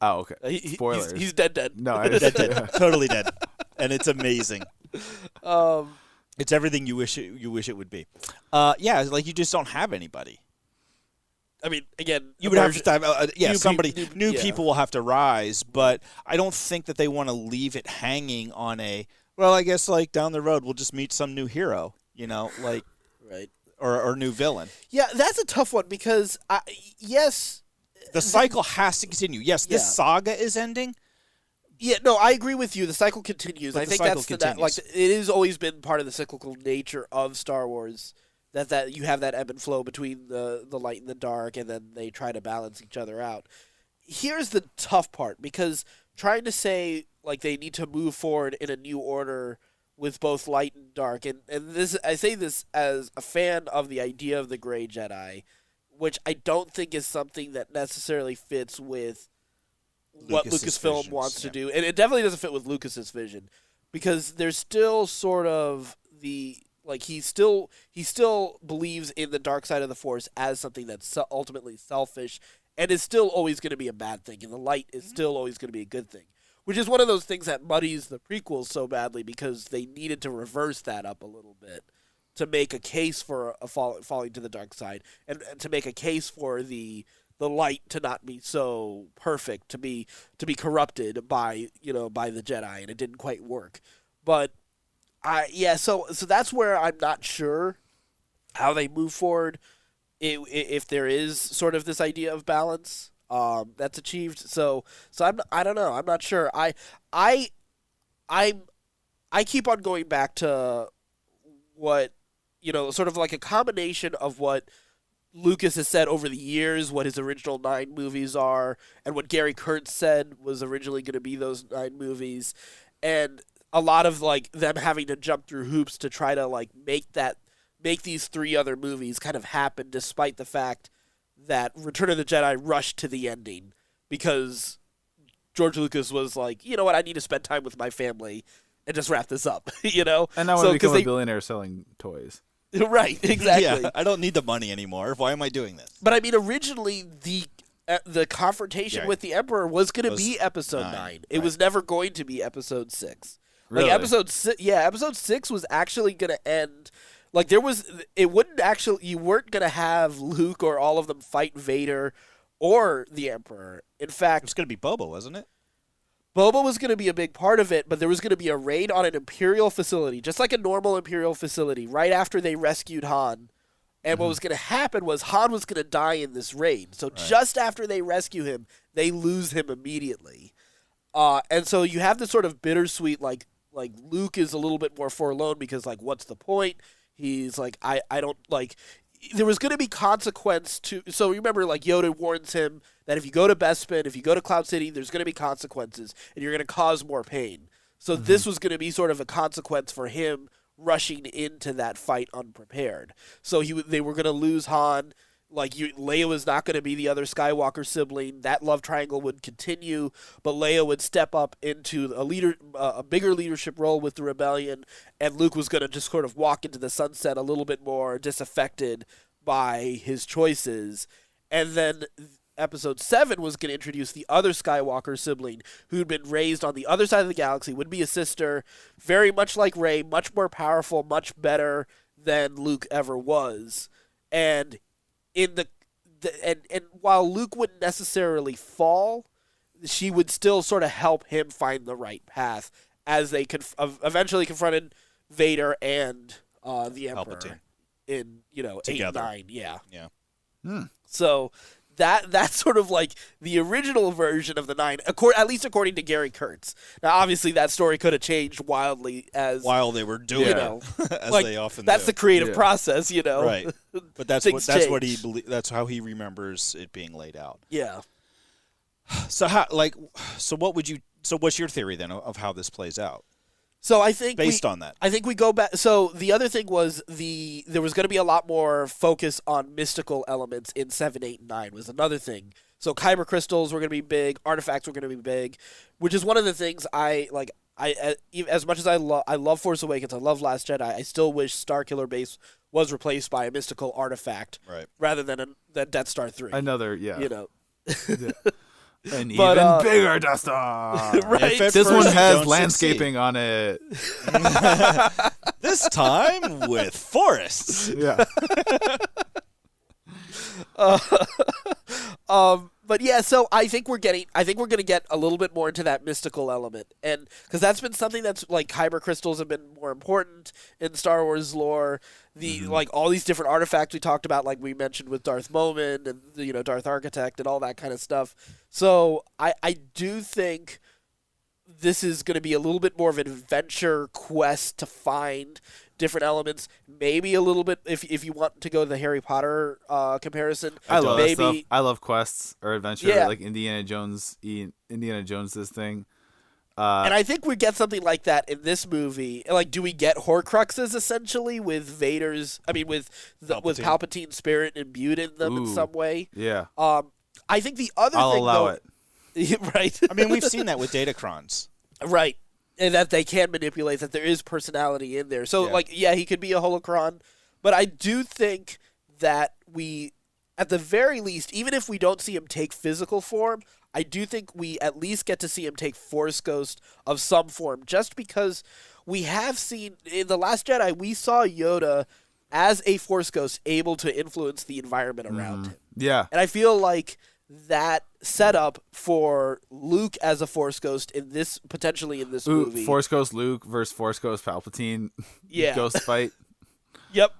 Oh, okay. Spoilers. He's dead. No, dead. Totally dead, and it's amazing. It's everything you wish it would be. Yeah, like you just don't have anybody. I mean, again, you would have to have new people will have to rise, but I don't think that they want to leave it hanging on well, I guess like down the road we'll just meet some new hero, like right or new villain. Yeah, that's a tough one, because yes, the cycle has to continue. Yes, this saga is ending. Yeah, no, I agree with you. The cycle continues. I think that's like it has always been part of the cyclical nature of Star Wars. That you have that ebb and flow between the light and the dark, and then they try to balance each other out. Here's the tough part, because trying to say like they need to move forward in a new order with both light and dark, and this, I say this as a fan of the idea of the Gray Jedi, which I don't think is something that necessarily fits with what Lucasfilm wants to do, and it definitely doesn't fit with Lucas's vision, because there's still sort of he still believes in the dark side of the Force as something that's ultimately selfish and is still always going to be a bad thing, and the light is still always going to be a good thing, which is one of those things that muddies the prequels so badly, because they needed to reverse that up a little bit to make a case for falling to the dark side, and to make a case for the light to not be so perfect, to be corrupted by the Jedi, and it didn't quite work. But so that's where I'm not sure how they move forward, if there is sort of this idea of balance that's achieved. So I don't know. I'm not sure. I keep on going back to what sort of like a combination of what Lucas has said over the years, what his original 9 movies are, and what Gary Kurtz said was originally going to be those 9 movies, and a lot of like them having to jump through hoops to try to like make these 3 other movies kind of happen, despite the fact that Return of the Jedi rushed to the ending, because George Lucas was like, you know what, I need to spend time with my family and just wrap this up, And I want to become a billionaire selling toys. Right, exactly. Yeah, I don't need the money anymore. Why am I doing this? But I mean, originally the confrontation with the Emperor was going to be Episode 9. It was never going to be Episode 6. Really? Like Episode 6 was actually going to end. Like you weren't going to have Luke or all of them fight Vader or the Emperor. In fact, it was going to be Boba, wasn't it? Boba was going to be a big part of it, but there was going to be a raid on an Imperial facility, just like a normal Imperial facility, right after they rescued Han. And what was going to happen was Han was going to die in this raid. So just after they rescue him, they lose him immediately. And so you have this sort of bittersweet, like Luke is a little bit more forlorn, because like, what's the point? He's like, I don't like. There was going to be consequence to. So remember, like Yoda warns him that if you go to Bespin, if you go to Cloud City, there's going to be consequences, and you're going to cause more pain. So this was going to be sort of a consequence for him rushing into that fight unprepared. So they were going to lose Han. Leia was not going to be the other Skywalker sibling. That love triangle would continue, but Leia would step up into a bigger leadership role with the rebellion, and Luke was going to just sort of walk into the sunset a little bit more disaffected by his choices. And then Episode 7 was going to introduce the other Skywalker sibling who'd been raised on the other side of the galaxy, would be a sister, very much like Rey, much more powerful, much better than Luke ever was. And and while Luke wouldn't necessarily fall, she would still sort of help him find the right path as they eventually confronted Vader and the Emperor Palpatine. in 8 Together. 9, yeah. Hmm. So that's sort of like the original version of the 9, at least according to Gary Kurtz. Now, obviously, that story could have changed wildly while they were doing it, as like, they often that's do. the creative Yeah. process, Right. But that's Things what change. that's how he remembers it being laid out. Yeah. So what's your theory then of how this plays out So I think based on that? I think we go back. So the other thing was there was going to be a lot more focus on mystical elements in 7, 8, and 9 was another thing. So kyber crystals were going to be big, artifacts were going to be big, which is one of the things I like. As much as I love Force Awakens, I love Last Jedi. I still wish Starkiller Base was replaced by a mystical artifact, Right. rather than Death Star 3. Another, yeah. Yeah. An But, even bigger Death Star. Right. If at This one first you has don't landscaping on it. This time with forests. Yeah. But yeah, so I think we're going to get a little bit more into that mystical element, and because that's been something that's like kyber crystals have been more important in Star Wars lore. Like all these different artifacts we talked about, like we mentioned with Darth Moment and Darth Architect and all that kind of stuff. So I do think this is going to be a little bit more of an adventure quest to find different elements. Maybe a little bit if you want to go to the Harry Potter comparison. I love that maybe stuff. I love quests or adventure, Yeah. like Indiana Jones' this thing. And I think we get something like that in this movie. Like, do we get Horcruxes essentially with with Palpatine's spirit imbued in them in Ooh. some way? Yeah. I think the other I'll thing, allow though, it. right? I mean, we've seen that with Datacrons. Right. And that they can manipulate, that there is personality in there. So, Yeah. he could be a holocron. But I do think that we, at the very least, even if we don't see him take physical form, I do think we at least get to see him take Force Ghost of some form. Just because we have seen, in The Last Jedi, we saw Yoda as a Force Ghost able to influence the environment around him. Yeah. And I feel like that setup for Luke as a Force Ghost potentially in this movie. Force Ghost Luke versus Force Ghost Palpatine. Yeah. Ghost fight. Yep.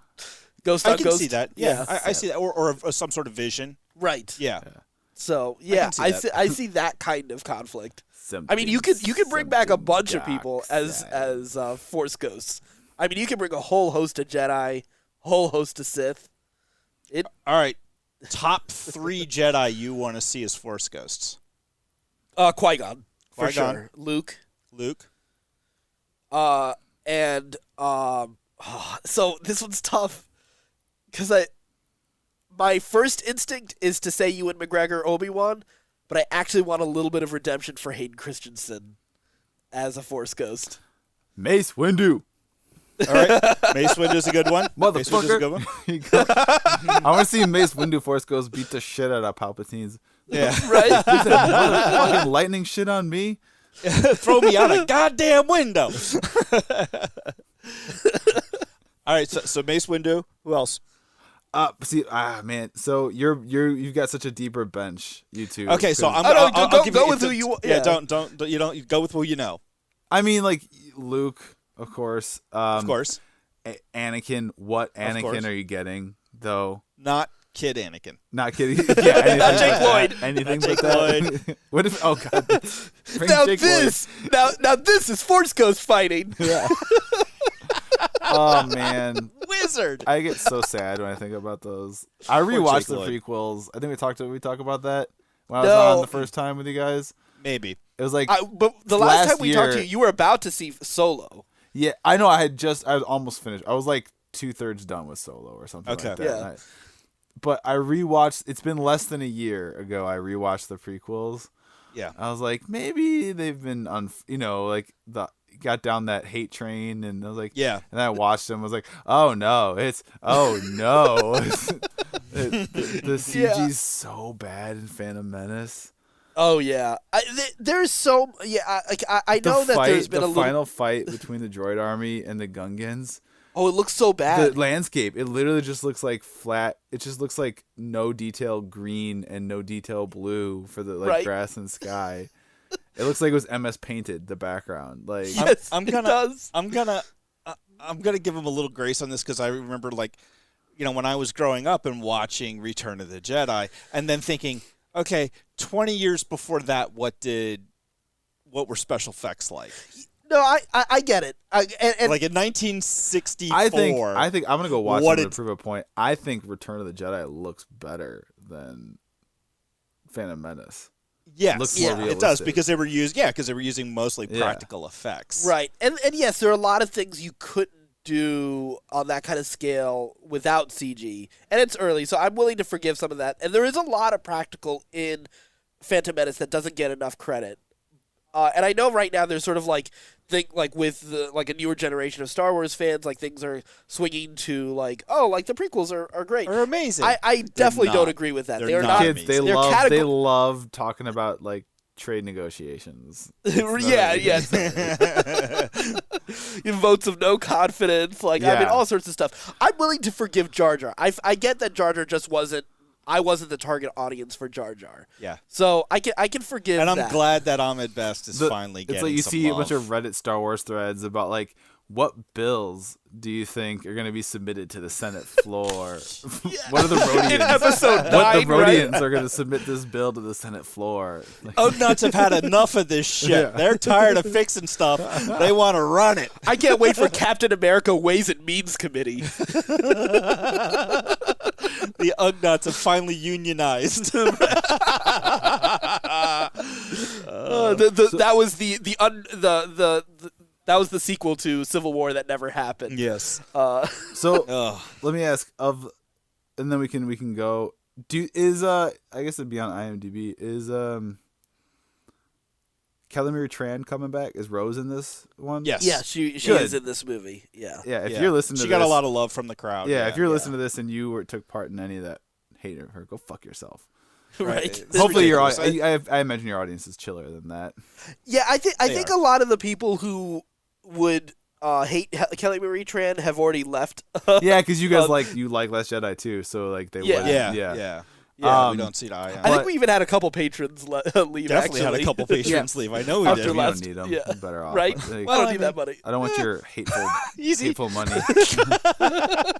Ghost I on can Ghost. see that. Yeah, I see that, or some sort of vision. Right. Yeah. So yeah, I can see I see that kind of conflict. I mean, you could bring back a bunch of people as Force Ghosts. I mean, you can bring a whole host of Jedi, whole host of Sith. All right. Top 3 Jedi you want to see as Force Ghosts? Qui-Gon for Qui-Gon. sure. Luke. And so this one's tough because my first instinct is to say Ewan McGregor, Obi-Wan, but I actually want a little bit of redemption for Hayden Christensen as a Force Ghost. Mace Windu. All right. Mace Windu's a good one. Mace Windu's a good Motherfucker. one. I want to see Mace Windu Force Ghost beat the shit out of Palpatine's. Yeah. Right? He said, motherfucking lightning shit on me. Throw me out a goddamn window. All right. So Mace Windu. Who else? Man. So you've got such a deeper bench, you two. Okay. So I'm. Go give you, with who you want. Yeah. Don't. You don't go with who you know. I mean, like Luke, of course. Of course. Anakin. What Anakin course. are you getting though? Not Kid Anakin. Not kidding. Yeah, anything Not Jake like Lloyd. that. Anything Not like Jake that. What if? Oh God. Bring Now Jake Lloyd. this is Force Ghost fighting. Yeah. Oh man, Wizard. I get so sad when I think about those. I Jake rewatched the Lloyd. prequels. I think we talked about that when I was No. on the first time with you guys. Maybe. It was like, But the last time we talked to year- you were about to see Solo. yeah, I know. I was almost finished. I was like 2/3 done with Solo or something Okay. like that. Yeah. but I rewatched. It's been less than a year ago. I rewatched the prequels. Yeah. I was like, maybe they've been got down that hate train, and I was like, Yeah. And then I watched them. I was like, oh no, the CG's so bad in Phantom Menace. Oh yeah, there's so I know that there's been the a little. final fight between the droid army and the Gungans. Oh, it looks so bad. The landscape, it literally just looks like flat. It just looks like no detail green and no detail blue for the grass and sky. It looks like it was MS painted, the background. Like Yes, I'm it gonna does. I'm gonna give him a little grace on this because I remember when I was growing up and watching Return of the Jedi and then thinking, okay, 20 years before that, what were special effects like? No, I get it. And Like in 1964. I think I'm gonna go watch What it to it- prove a point. I think Return of the Jedi looks better than Phantom Menace. Yes, looks more it does realistic. because they were using mostly practical effects. right, and yes, there are a lot of things you couldn't do on that kind of scale without CG, and it's early, so I'm willing to forgive some of that. And there is a lot of practical in Phantom Menace that doesn't get enough credit. And I know right now there's sort of with a newer generation of Star Wars fans, things are swinging to the prequels are great. Are amazing. I definitely not. don't agree with that. They're They are not not. Kids, they they're love talking about trade negotiations. yeah. Votes of no confidence. I mean, Yeah. all sorts of stuff. I'm willing to forgive Jar Jar. I get that Jar Jar just wasn't. I wasn't the target audience for Jar Jar. Yeah. So I can forgive. And I'm that. glad that Ahmed Best is finally getting It's like you some see love. a bunch of Reddit Star Wars threads about what bills do you think are going to be submitted to the Senate floor? What are the Rhodians? In episode 9, what the right? Rhodians are going to submit this bill to the Senate floor? Nuts have had enough of this shit. Yeah. They're tired of fixing stuff. They want to run it. I can't wait for Captain America Ways and Means Committee. The Nuts have finally unionized. That was that was the sequel to Civil War that never happened. Yes. So Ugh. let me ask and then we can go. I guess it'd be on IMDb. Is Kelly Marie Tran coming back? Is Rose in this one? Yes. Yeah, she Good. is in this movie. Yeah. Yeah. If you're listening to she this, got a lot of love from the crowd. Yeah. If you're listening to this and you took part in any of that hate of her, go fuck yourself. Right. It's Hopefully your ridiculous. I imagine your audience is chiller than that. Yeah, I think are. a lot of the people who would hate Kelly Marie Tran have already left. Yeah, because you guys you like Last Jedi too, so they Yeah. wouldn't. Yeah. Yeah. We don't see eye on I eye. think we even had a couple patrons leave. Definitely actually. had a couple patrons leave. I know we After did. You last- don't need them. yeah. You're better off. Right? But, I Well, don't I need that money. I don't want your Easy. hateful money.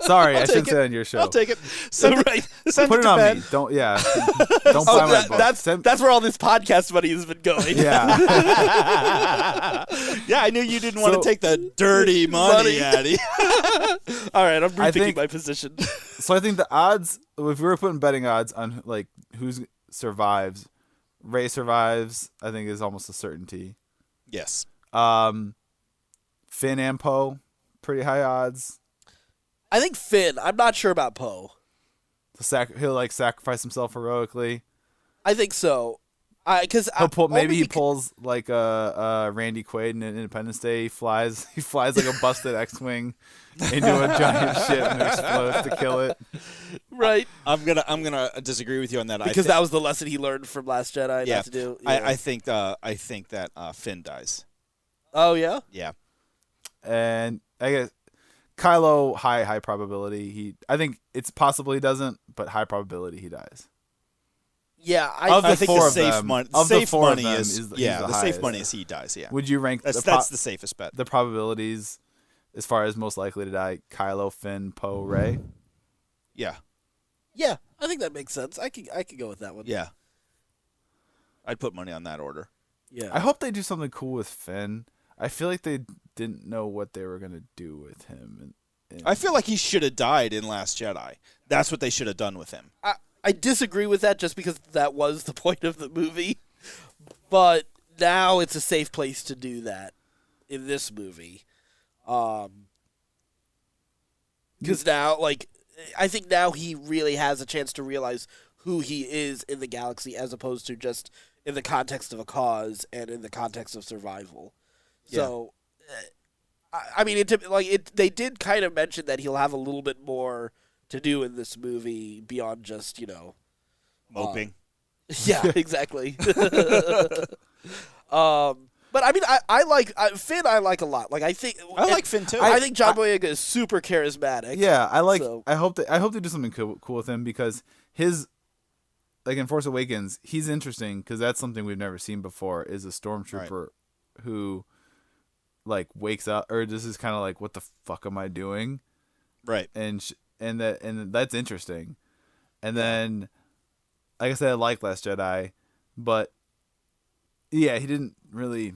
Sorry, I shouldn't take say that on your show. I'll take it. Send Right. Send Put it it to on Ben. me. Don't don't buy my book. That's where all this podcast money has been going. Yeah. Yeah, I knew you didn't want So- to take the dirty money, Addy. All right, I'm rethinking think- my position. So I think the odds, if we were putting betting odds on who survives, Rey survives, I think is almost a certainty. Yes. Finn and Poe, pretty high odds. I think Finn. I'm not sure about Poe. He'll sacrifice himself heroically. I think so. Because Maybe he pulls Randy Quaid in Independence Day. He flies like a busted X-wing into a giant ship and explodes to kill it. right I'm gonna disagree with you on that. because that was the lesson he learned from Last Jedi. Yeah. Not to do. I think that Finn dies. Oh yeah. Yeah. And I guess Kylo, high probability. I think it's possible he doesn't, but high probability he dies. Yeah. Of the I think four the of safe them- money. of the Safe four of money them is he's the the safe highest. money is he dies. Yeah. Would you rank That's the safest bet. the probabilities as far as most likely to die? Kylo, Finn, Poe, Rey. Yeah. Yeah. I think that makes sense. I could go with that one. Yeah. I'd put money on that order. Yeah. I hope they do something cool with Finn. I feel like they didn't know what they were gonna do with him. I feel like he should have died in Last Jedi. That's what they should have done with him. I disagree with that just because that was the point of the movie. But now it's a safe place to do that in this movie. Because now, I think now he really has a chance to realize who he is in the galaxy, as opposed to just in the context of a cause and in the context of survival. So, I mean, they did kind of mention that he'll have a little bit more to do in this movie beyond just moping. Yeah, exactly. But I mean, I like Finn. I like a lot. Like I like Finn too. I think John Boyega is super charismatic. Yeah, I like. So. I hope they do something cool with him, because his, like in Force Awakens, he's interesting because that's something we've never seen before. Is a stormtrooper who, like, wakes up, or this is kind of like, what the fuck am I doing? Right. And that's interesting. And then, like I said, I like Last Jedi, but yeah, he didn't really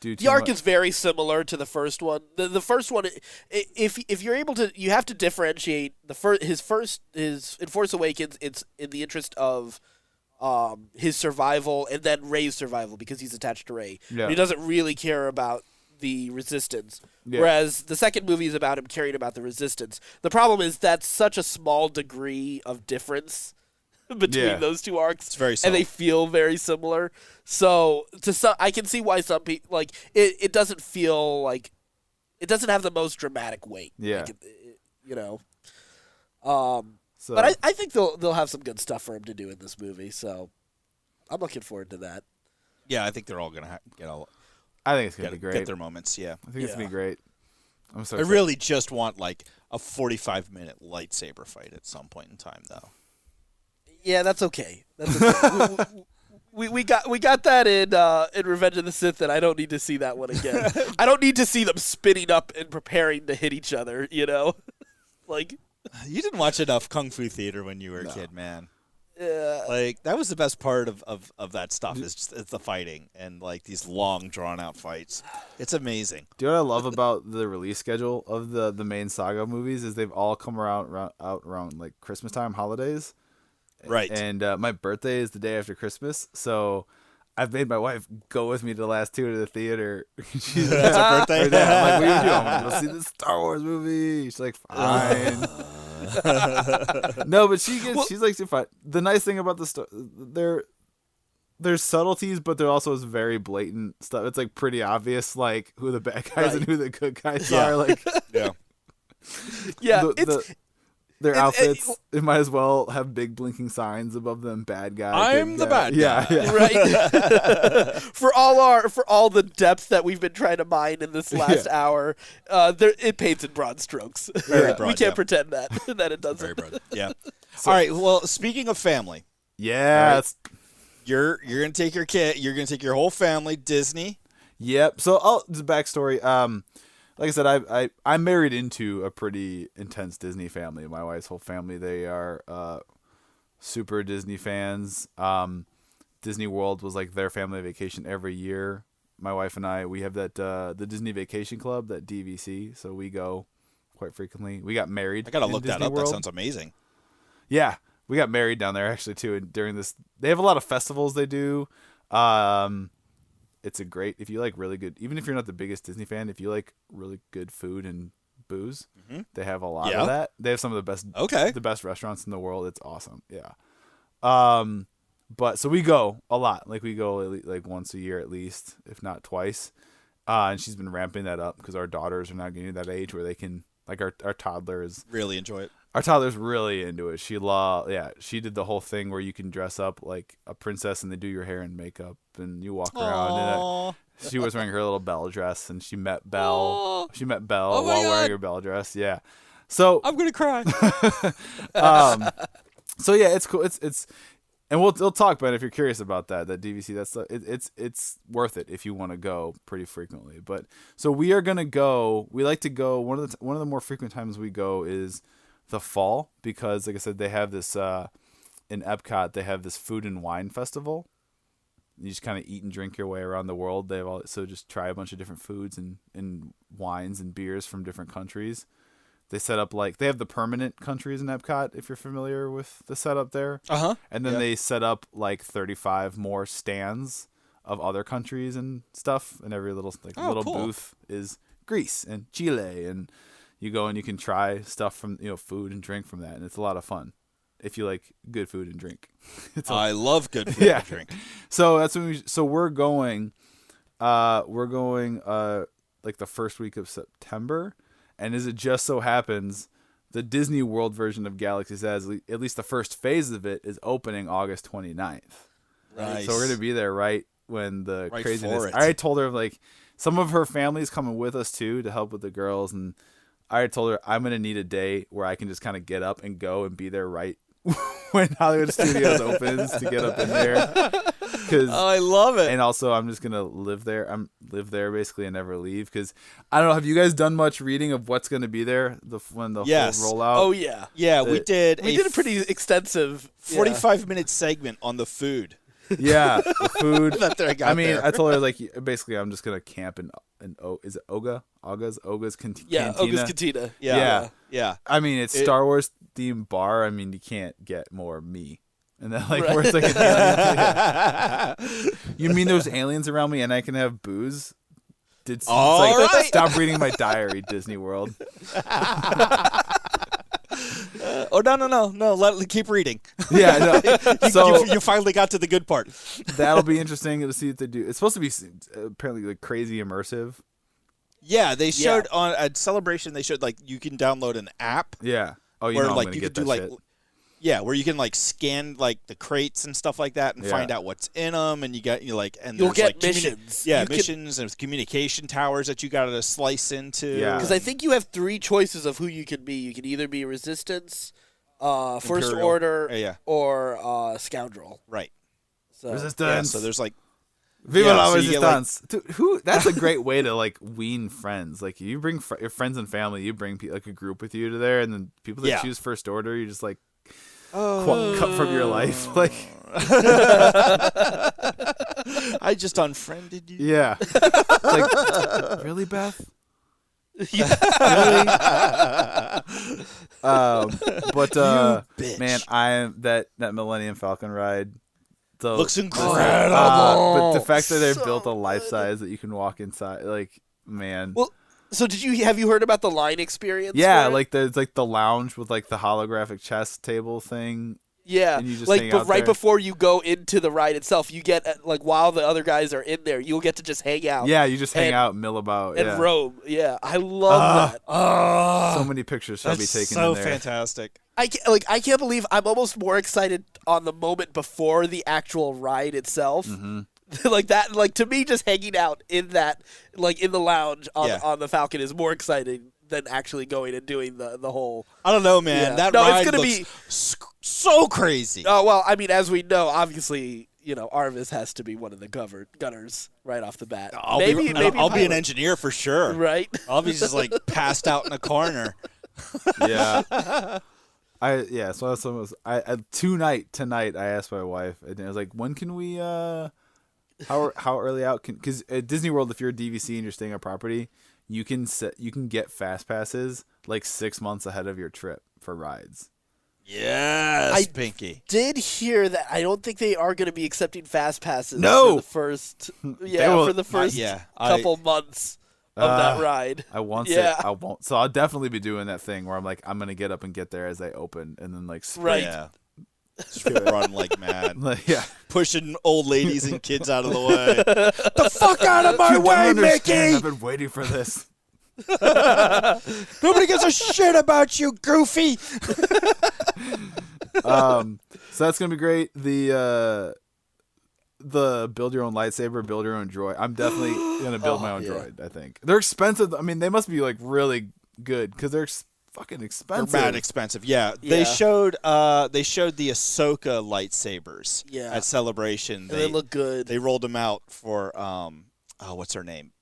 do too The arc much. is very similar to the first one. The first one, if you're able to, you have to differentiate his in Force Awakens. It's in the interest of his survival and then Rey's survival because he's attached to Rey. Yeah. But he doesn't really care about the Resistance. Yeah. Whereas the second movie is about him caring about the Resistance. The problem is that's such a small degree of difference between those two arcs. It's very and subtle. they feel very similar. So I can see why some people like it doesn't feel like it doesn't have the most dramatic weight. Yeah. Like So, but I think they'll have some good stuff for him to do in this movie. So I'm looking forward to that. Yeah, I think they're all gonna I think it's gonna be great. get their moments. Yeah. I think it's gonna be great. I'm so I excited. really just want like a 45-minute lightsaber fight at some point in time, though. Yeah, that's okay. That's okay. we got that in Revenge of the Sith, and I don't need to see that one again. I don't need to see them spinning up and preparing to hit each other. Like You didn't watch enough Kung Fu theater when you were a kid, man. Yeah. Like that was the best part of that stuff it's the fighting and like these long drawn out fights. It's amazing. Do you know what I love about the release schedule of the main saga movies is they've all come out around like Christmas time, holidays. Right. And my birthday is the day after Christmas, so I've made my wife go with me to the last two to the theater. She's That's her birthday. I'm like, what are you doing? I'm going to go see the Star Wars movie. She's like, fine. No, but she's like, fine. The nice thing about there's subtleties, but there also is very blatant stuff. It's like pretty obvious, like who the bad guys and who the good guys are. Like, Yeah. Yeah, their outfits, it might as well have big blinking signs above them. Bad guy. I'm the bad guy. Yeah. right. for all the depth that we've been trying to mine in this last hour, it paints in broad strokes. Very broad, we can't pretend that it doesn't. Very broad. Yeah. All right. Well, speaking of family, Yeah. you're gonna take your kid. You're gonna take your whole family Disney. Yep. So, the backstory. Like I said, I'm married into a pretty intense Disney family. My wife's whole family, they are super Disney fans. Disney World was like their family vacation every year. My wife and I, we have that the Disney Vacation Club, that DVC, so we go quite frequently. We got married. I gotta in look that Disney up. World. That sounds amazing. Yeah, we got married down there actually too. And during this, they have a lot of festivals they do. It's a great, if you like really good, even if you're not the biggest Disney fan, if you like really good food and booze, they have a lot of that. They have some of the best restaurants in the world. It's awesome. Yeah. But so we go a lot. Like we go like once a year at least, if not twice. And she's been ramping that up because our daughters are now getting to that age where they can, like our toddler is Really enjoy it. Our toddler's really into it. She did the whole thing where you can dress up like a princess and they do your hair and makeup and you walk around. And she was wearing her little Belle dress and she met Belle. She met Belle while wearing her Belle dress. Yeah. So I'm gonna cry. so yeah, it's cool. It's and we'll talk about it if you're curious about that DVC. It's worth it if you want to go pretty frequently. But so we are gonna go. We like to go. One of the more frequent times we go is the fall, because like I said, they have this in Epcot, they have this food and wine festival. You just kind of eat and drink your way around the world. They have so just try a bunch of different foods and wines and beers from different countries. They set up they have the permanent countries in Epcot, if you're familiar with the setup there. And then they set up like 35 more stands of other countries and stuff, and every little cool. booth is Greece and Chile and you go and you can try stuff from food and drink from that, and it's a lot of fun if you like good food and drink. I love good food and drink. So that's when we're going. We're going like the first week of September, and as it just so happens, the Disney World version of Galaxy's Edge, at least the first phase of it, is opening August 29th. Nice. So we're gonna be there right when the Right craziness. for it. I already told her like some of her family's coming with us too to help with the girls, and I already told her I'm gonna need a day where I can just kind of get up and go and be there right when Hollywood Studios opens to get up in there. I love it. And also, I'm just gonna live there. Live there basically and never leave. Because I don't know. Have you guys done much reading of what's gonna be there when the whole rollout? Oh yeah. Yeah, we did. We did a pretty extensive 45-minute segment on the food. Yeah, the food. That I got there. I told her like basically I'm just gonna camp in is it Oga's cantina? Yeah, Oga's Cantina. Yeah. I mean, it's Star Wars themed bar. I mean, you can't get more me. And then where it's like an alien. Yeah. You mean there's aliens around me and I can have booze? Stop reading my diary, Disney World. No. Keep reading. Yeah, no. So you finally got to the good part. That'll be interesting to see what they do. It's supposed to be apparently like crazy immersive. Yeah, they showed at Celebration. They showed like you can download an app. Yeah. Oh, where I'm like gonna you get could do that like. shit. Yeah, where you can like scan like the crates and stuff like that and find out what's in them, and you'll get missions. Missions and communication towers that you got to slice into. Yeah, because I think you have 3 choices of who you can be. You can either be Resistance, First Imperial. Order, or Scoundrel. Right. So Resistance. Yeah, so there's like Viva la so you get, Resistance. Dude, that's a great way to like wean friends. Like you bring your friends and family, you bring like a group with you to there, and then people that choose First Order, you just like cut from your life. Like I just unfriended you. yeah, like really, Beth. Really? Man, that Millennium Falcon ride. So, looks incredible. But the fact that they built a life size that you can walk inside, like, man. Well, so have you heard about the line experience? Yeah, like there's like the lounge with like the holographic chess table thing. Yeah, and you just like hang but out right there. before you go into the ride itself, you get like while the other guys are in there, you'll get to just hang out. Yeah, you just hang out, mill about, and roam. Yeah, I love that. So many pictures shall be taken in there. So fantastic. I can't believe I'm almost more excited on the moment before the actual ride itself. Mm-hmm. Like that, like to me, just hanging out in that, like in the lounge on the Falcon is more exciting than actually going and doing the whole. I don't know, man. Yeah. That ride it's gonna looks be so crazy. Oh well, I mean, as we know, obviously, Arvis has to be one of the gunners right off the bat. I'll maybe be an engineer for sure. Right? I'll be just like passed out in a corner. Yeah. So tonight I asked my wife, and I was like, when can we how early out can, because at Disney World, if you're a DVC and you're staying on property, you can get fast passes like 6 months ahead of your trip for rides. Yes, Pinky. Did hear that. I don't think they are going to be accepting fast passes. No! For the first couple months of that ride. I won't. So I'll definitely be doing that thing where I'm like, I'm gonna get up and get there as they open, and then like sprint. Yeah. Run like mad. Yeah. Pushing old ladies and kids out of the way. The fuck out of my way, Mickey! I've been waiting for this. Nobody gives a shit about you, Goofy. So that's gonna be great. The build your own lightsaber, build your own droid. I'm definitely gonna build my own droid. I think they're expensive. I mean, they must be like really good because they're fucking expensive. They're mad expensive. Yeah. They showed the Ahsoka lightsabers at Celebration. They look good. They rolled them out for what's her name?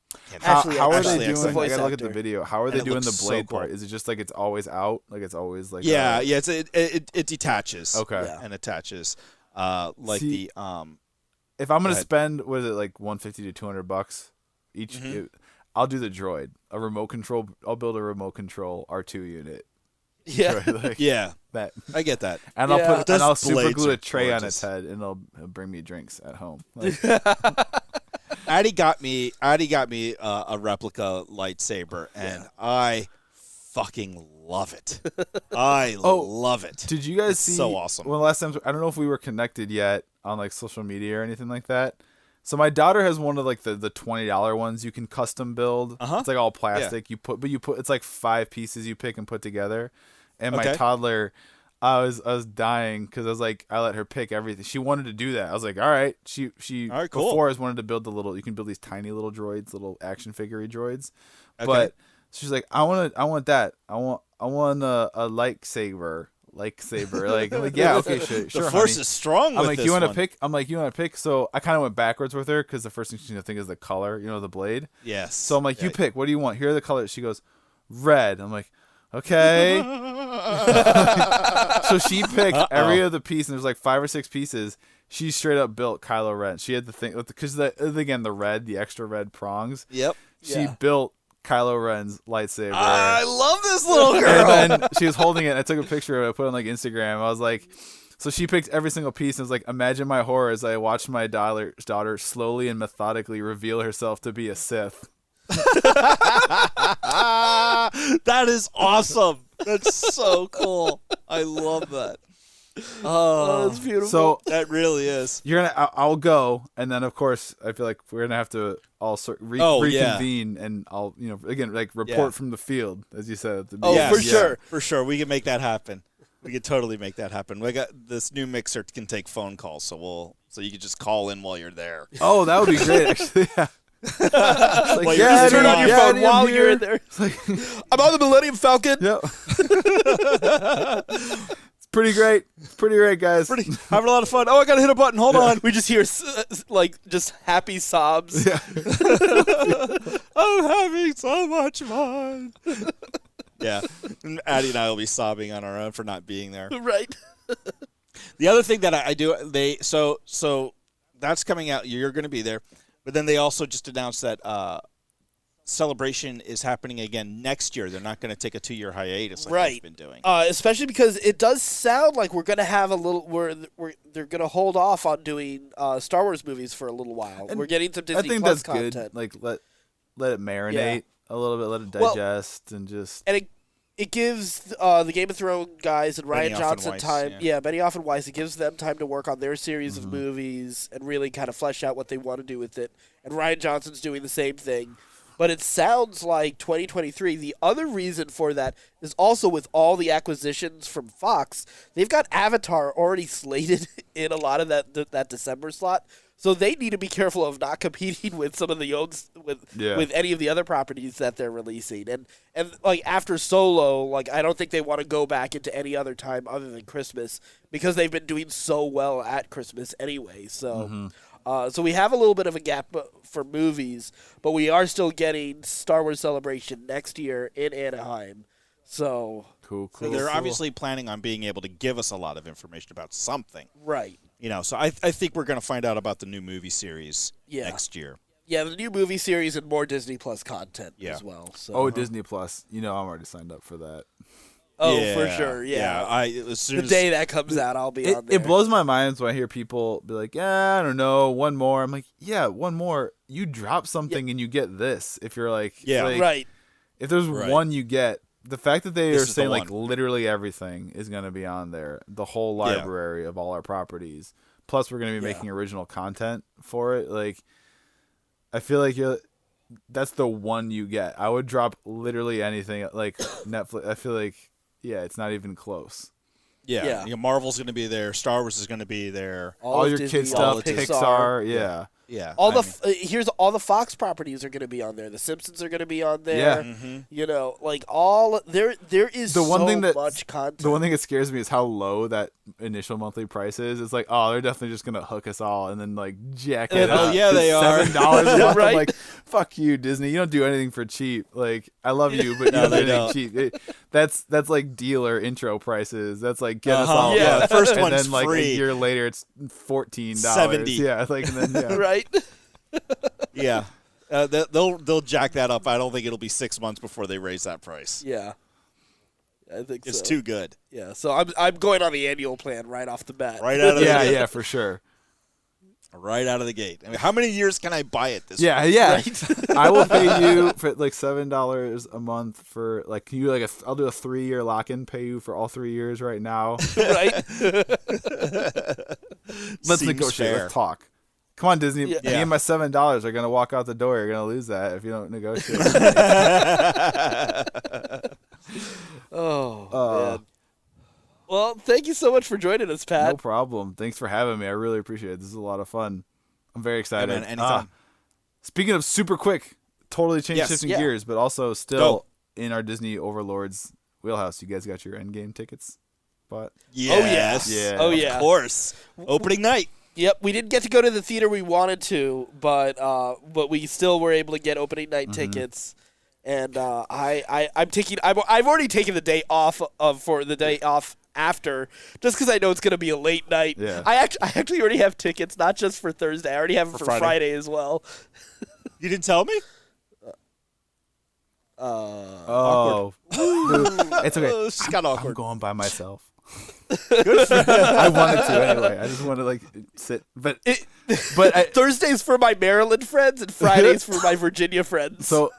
How are they Ashley doing? I gotta look at actor. the video. How are they doing the so blade cool. part? Is it just like it's always out? Like it's always like it detaches. Okay. And attaches. If I'm gonna spend, what is it, like $150 to $200 each? I'll do the droid. A remote control. I'll build a remote control R2 unit. Yeah. Droid, that. I get that. And I'll super blades glue are a tray on gorgeous. its head, and it'll bring me drinks at home. Like, Addy got me a replica lightsaber, and I fucking love it. I love it. Did you guys It's see? so awesome. Well, last time I don't know if we were connected yet on like social media or anything like that. So my daughter has one of like the $20 ones you can custom build. Uh-huh. It's like all plastic. You put it's like 5 pieces you pick and put together. And my toddler, I was dying because I was like, I let her pick everything. She wanted to do that. I was like, all right. She all right, cool. before I wanted to build you can build these tiny little droids, little action figure droids. Okay. But she's like, I want that. I want a lightsaber. Like, I'm like, yeah, okay, sure. The force honey. is strong. I'm with like, this you want to one. pick? I'm like, you want to pick? So I kind of went backwards with her because the first thing she's gonna think is the color, the blade. Yes. So I'm like, you pick. What do you want? Here are the colors. She goes, red. I'm like, okay. So she picked every other piece, and there's like 5 or 6 pieces. She straight up built Kylo Ren. She had the thing because the extra red prongs. Yep. She built Kylo Ren's lightsaber. I love this little girl. And then she was holding it. And I took a picture of it. I put it on like Instagram. I was like, so she picked every single piece. And it was like, imagine my horror as I watched my daughter slowly and methodically reveal herself to be a Sith. That is awesome. That's so cool. I love that. Oh, that's beautiful. So That really is. I'll go, and then of course I feel like we're gonna have to all reconvene, and I'll again like report from the field, as you said. At the Oh, beginning. for sure. For sure. We can make that happen. We could totally make that happen. We got this new mixer can take phone calls, so you can just call in while you're there. Oh, that would be great. Actually, yeah. Like, Well, You just turn on your phone while you're in there. Like, I'm on the Millennium Falcon. yep. It's pretty great. It's pretty great, guys. Having a lot of fun. Oh, I gotta hit a button. Hold on. We just hear like just happy sobs. Yeah. I'm having so much fun. Yeah. And Addy and I will be sobbing on our own for not being there. Right. The other thing that I do, so that's coming out. You're going to be there. But then they also just announced that Celebration is happening again next year. They're not going to take a 2-year hiatus like they've been doing. Especially because it does sound like we're going to have a little. They're going to hold off on doing Star Wars movies for a little while. And we're getting some Disney I think Plus that's content. good. Like let it marinate a little bit, let it digest, and just. And it gives the Game of Thrones guys and Ryan Benioff Johnson and Weiss, time. yeah. Benioff and Weiss. It gives them time to work on their series of movies and really kind of flesh out what they want to do with it. And Ryan Johnson's doing the same thing. But it sounds like 2023. The other reason for that is also with all the acquisitions from Fox, they've got Avatar already slated in a lot of that December slot. So they need to be careful of not competing with some of the with any of the other properties that they're releasing. And like after Solo, like I don't think they want to go back into any other time other than Christmas because they've been doing so well at Christmas anyway. So so we have a little bit of a gap for movies, but we are still getting Star Wars Celebration next year in Anaheim. So Cool. So they're obviously planning on being able to give us a lot of information about something. right. So I think we're going to find out about the new movie series next year. Yeah, the new movie series and more Disney Plus content as well. So. Oh, Disney Plus. I'm already signed up for that. Oh, Yeah, for sure. Yeah. As soon The as day that comes out, I'll be on there. It blows my mind when I hear people be like, I don't know, one more. I'm like, yeah, one more. You drop something and you get this. If you're like, right. If there's one you get, the fact that they This are is the saying like one. literally everything is going to be on there, the whole library of all our properties. Plus, we're going to be making original content for it. Like, I feel like that's the one you get. I would drop literally anything like Netflix. I feel like, it's not even close. Yeah. Marvel's going to be there. Star Wars is going to be there. All of your Disney, kid all stuff, of Pixar, yeah. Yeah. All the Fox properties are going to be on there. The Simpsons are going to be on there. Like all there is The one so thing that much content. The one thing that scares me is how low that initial monthly price is. It's like, they're definitely just gonna hook us all and then like jack it up. they are. $7 a month. Right? I'm like, fuck you, Disney. You don't do anything for cheap. Like, I love you, but you don't do anything cheap. That's like dealer intro prices. That's like get us all. Yeah, the first and one's then like free. a year later, it's $14. $70. Yeah, like and then right? Yeah. They'll jack that up. I don't think it'll be 6 months before they raise that price. Yeah. I think It's so. too good. Yeah, so I'm going on the annual plan right off the bat. Right out of the gate. yeah, for sure. right out of the gate. I mean, how many years can I buy it this? Yeah, yeah. I will pay you for like $7 a month for like. Can you like? I'll do a 3-year lock-in. Pay you for all 3 years right now. Right? Let's Seems negotiate. fair. Let's talk. Come on, Disney. Yeah. Me and my $7 are gonna walk out the door. You're gonna lose that if you don't negotiate. Oh, man. Well, thank you so much for joining us, Pat. No problem. Thanks for having me. I really appreciate it. This is a lot of fun. I'm very excited. man, anytime. Speaking of super quick, totally shifting yeah. gears, but also still in our Disney Overlords wheelhouse. You guys got your Endgame tickets bought? Yes. Yeah. Oh, yeah. Of course. Opening night. Yep, we didn't get to go to the theater we wanted to, but we still were able to get opening night tickets. And I've already taken the day off for the day off after, just because I know it's going to be a late night. Yeah. I actually already have tickets, not just for Thursday. I already have them for Friday as well. You didn't tell me? It's okay. It's just got I'm awkward. going by myself. I wanted to anyway. I just want to like sit, but Thursday's for my Maryland friends and Fridays for my Virginia friends. so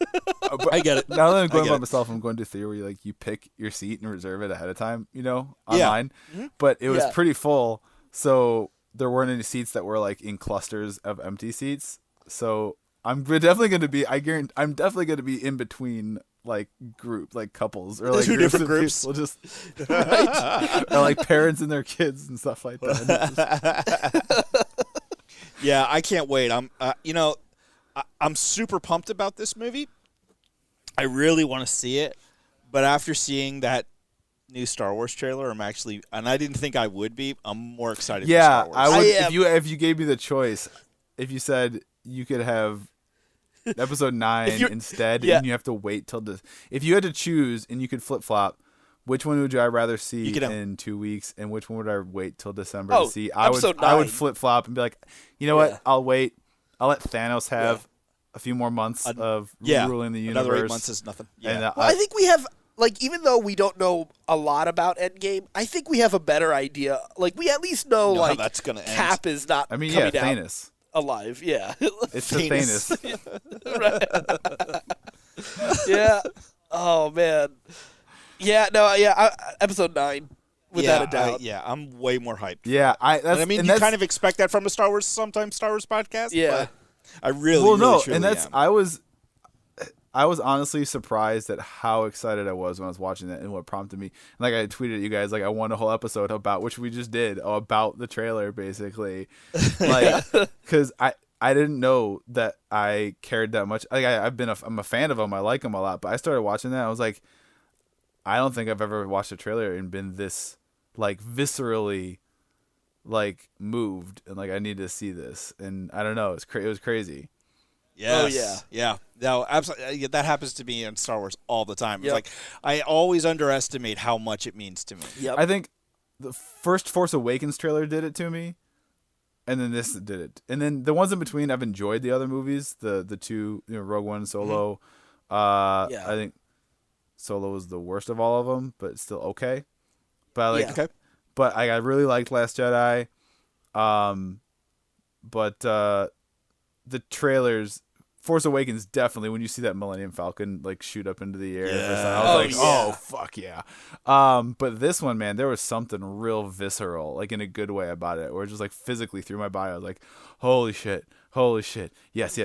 I get it. now that I'm going get by it. myself, I'm going to a theater where you pick your seat and reserve it ahead of time, Yeah. online. But it was Yeah. pretty full, so there weren't any seats that were like in clusters of empty seats. So I'm definitely going to be. I'm definitely going to be in between like couples or like Two groups different of groups. people, just or like parents and their kids and stuff like that. Yeah, I can't wait. I'm super pumped about this movie. I really want to see it, but after seeing that new Star Wars trailer, and I didn't think I would be. I'm more excited. Yeah, for Star Wars. I would. I am- If you gave me the choice, if you said you could have episode 9 instead, yeah. and you have to wait till if you had to choose and you could flip flop, which one would I rather see in 2 weeks, and which one would I wait till December to see? I would episode 9. flip flop and be like, you know what? I'll wait. I'll let Thanos have a few more months of ruling the universe. Another 8 months is nothing. Yeah. And, Well, I think we have, like, even though we don't know a lot about Endgame, I think we have a better idea. Like, we at least know, how like, that's gonna end. Cap is not I mean, coming out Thanos. alive. Yeah. It's the Thanos. Yeah. Oh, man. Yeah, no, yeah, episode 9, without a doubt. I'm way more hyped. Yeah, You kind of expect that from a Star Wars podcast. Yeah. But I really, well, really, no, truly and that's am. I was honestly surprised at how excited I was when I was watching it and what prompted me. Like I tweeted at you guys, like I want a whole episode about, which we just did, about the trailer basically, like because I didn't know that I cared that much. Like I'm a fan of them. I like them a lot, but I started watching that. I was like, I don't think I've ever watched a trailer and been this like viscerally like moved and like I need to see this. And I don't know, it was crazy. Yes. Yeah. No, absolutely. That happens to me in Star Wars all the time. It's Yep. like I always underestimate how much it means to me. Yep. I think the first Force Awakens trailer did it to me, and then this did it. And then the ones in between, I've enjoyed the other movies, the two, Rogue One and Solo. I think Solo was the worst of all of them, but it's still okay. But but I really liked Last Jedi. But the trailers, Force Awakens, definitely when you see that Millennium Falcon like shoot up into the air, I was like, oh fuck yeah. But this one, man, there was something real visceral, like in a good way about it, where it just like physically through my body, I was like, holy shit, yes.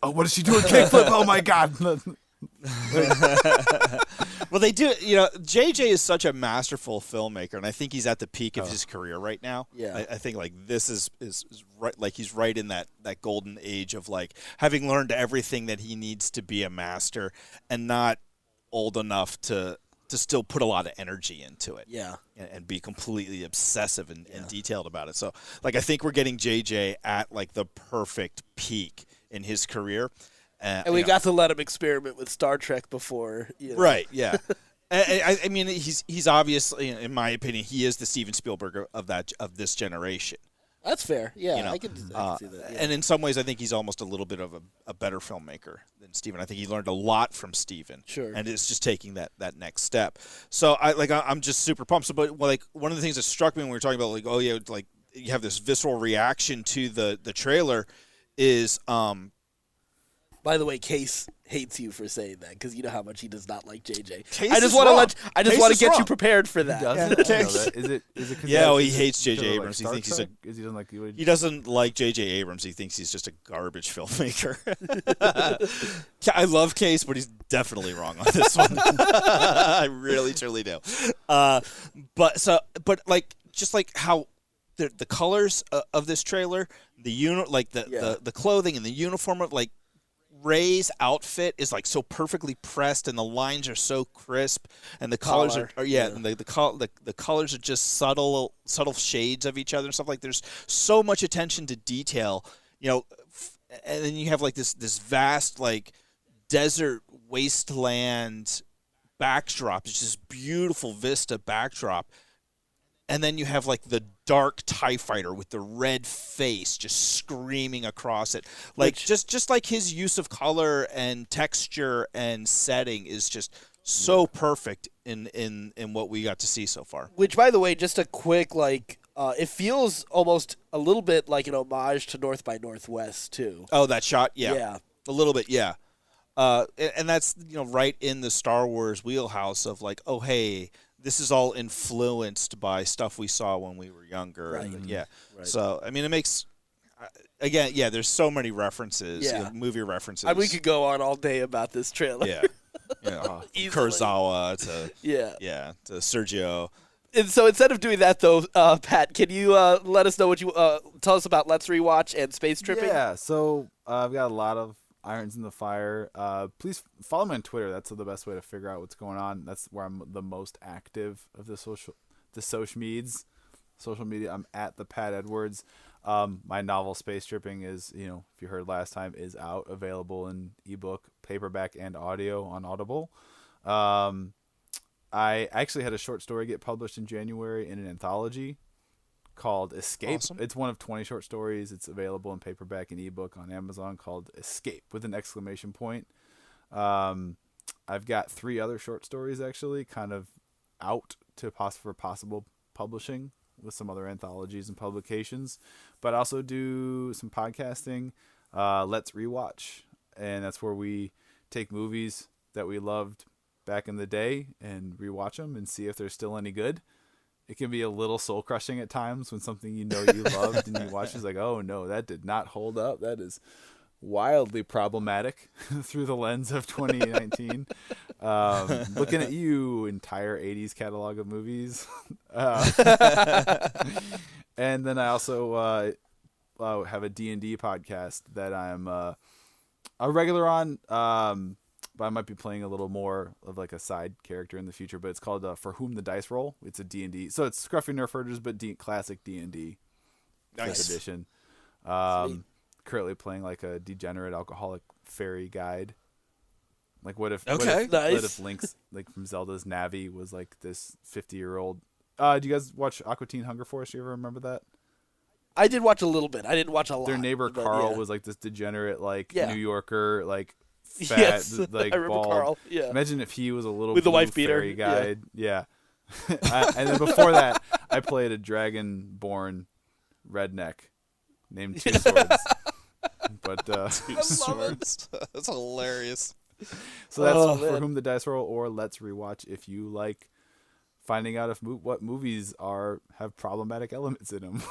Oh, what is she doing? Kickflip! Oh my god. Well, they do. JJ is such a masterful filmmaker, and I think he's at the peak of his career right now. Yeah. I think like this is right. Like he's right in that golden age of like having learned everything that he needs to be a master, and not old enough to still put a lot of energy into it. Yeah. And be completely obsessive and detailed about it. So like I think we're getting JJ at like the perfect peak in his career. And we got to let him experiment with Star Trek before. Right, yeah. I mean, he's obviously, in my opinion, he is the Steven Spielberg of this generation. That's fair. Yeah, I can see that. Yeah. And in some ways, I think he's almost a little bit of a better filmmaker than Steven. I think he learned a lot from Steven. Sure. And it's just taking that next step. So I'm just super pumped. So, but like one of the things that struck me when we were talking about like, oh yeah, like you have this visceral reaction to the trailer is By the way, Case hates you for saying that because you know how much he does not like JJ. Case I just is want to wrong. I just Case want to is get you wrong. prepared for that. Doesn't? I don't know that. Is it 'cause Yeah, well, he is it hates J.J. because of, Abrams. He Star thinks he's Trek? Is he doesn't like he doesn't like J.J. Abrams. He thinks he's just a garbage filmmaker. I love Case, but he's definitely wrong on this one. I really, truly do. But like, just like how the colors of this trailer, the clothing and the uniform of like Rey's outfit is like so perfectly pressed, and the lines are so crisp, and the colors and the colors are just subtle shades of each other and stuff. Like there's so much attention to detail, and then you have like this vast like desert wasteland backdrop. It's this beautiful vista backdrop. And then you have like the dark TIE fighter with the red face just screaming across it. Like just like his use of color and texture and setting is just so perfect in what we got to see so far. Which, by the way, just a quick it feels almost a little bit like an homage to North by Northwest too. Oh, that shot, yeah. Yeah. A little bit, yeah. And that's right in the Star Wars wheelhouse of like, oh hey, this is all influenced by stuff we saw when we were younger. Right. And, yeah. Right. So, I mean, it makes, again, yeah, there's so many references, Yeah. movie references. We could go on all day about this trailer. Yeah. Easily. Kurosawa to, Yeah. to Sergio. And so instead of doing that, though, Pat, can you let us know what you tell us about Let's Rewatch and Space Tripping? Yeah, so I've got a lot of irons in the fire. Please follow me on Twitter. That's the best way to figure out what's going on. That's where I'm the most active of the social media. I'm at the Pat Edwards. My novel Space Tripping is, if you heard last time, is out, available in ebook, paperback, and audio on Audible. I actually had a short story get published in January in an anthology called Escape. Awesome. It's one of 20 short stories. It's available in paperback and ebook on Amazon, called Escape with an exclamation point. I've got 3 other short stories actually kind of out to for possible publishing with some other anthologies and publications, but I also do some podcasting. Let's Rewatch, and that's where we take movies that we loved back in the day and rewatch them and see if they're still any good. It can be a little soul crushing at times when something you loved and you watch is like, oh no, that did not hold up. That is wildly problematic through the lens of 2019. Looking at you, entire 80s catalog of movies. And then I also have a D&D podcast that I'm a regular on, but I might be playing a little more of like a side character in the future. But it's called For Whom the Dice Roll. It's a D&D, so it's Scruffy Nerf Herders, but classic D&D Nice. edition. Currently playing like a degenerate alcoholic fairy guide. Like what if Link's like from Zelda's Navi was like this 50-year-old. Do you guys watch Aqua Teen Hunger Force? You ever remember that? I did watch a little bit. I didn't watch a lot. Their neighbor but Carl yeah. was like this degenerate Yeah. New Yorker, like fat, Yes, like I remember bald. Carl. Yeah. Imagine if he was a little With the blue wife beater. fairy guide. Yeah. And then before that, I played a dragon-born redneck named Two Swords. But Two Swords. That's hilarious. so that's man. For Whom the Dice Roll, or Let's Rewatch if you like finding out if what movies have problematic elements in them.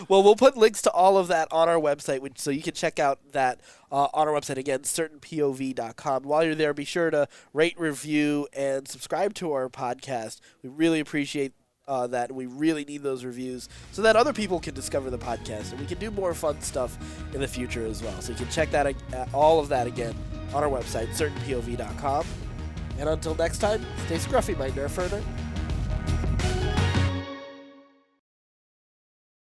Well, we'll put links to all of that on our website, so you can check out that on our website again, certainpov.com. While you're there, be sure to rate, review, and subscribe to our podcast. We really appreciate that. We really need those reviews so that other people can discover the podcast, and we can do more fun stuff in the future as well. So you can check that all of that again on our website, certainpov.com. And until next time, stay scruffy, my Nerf herder.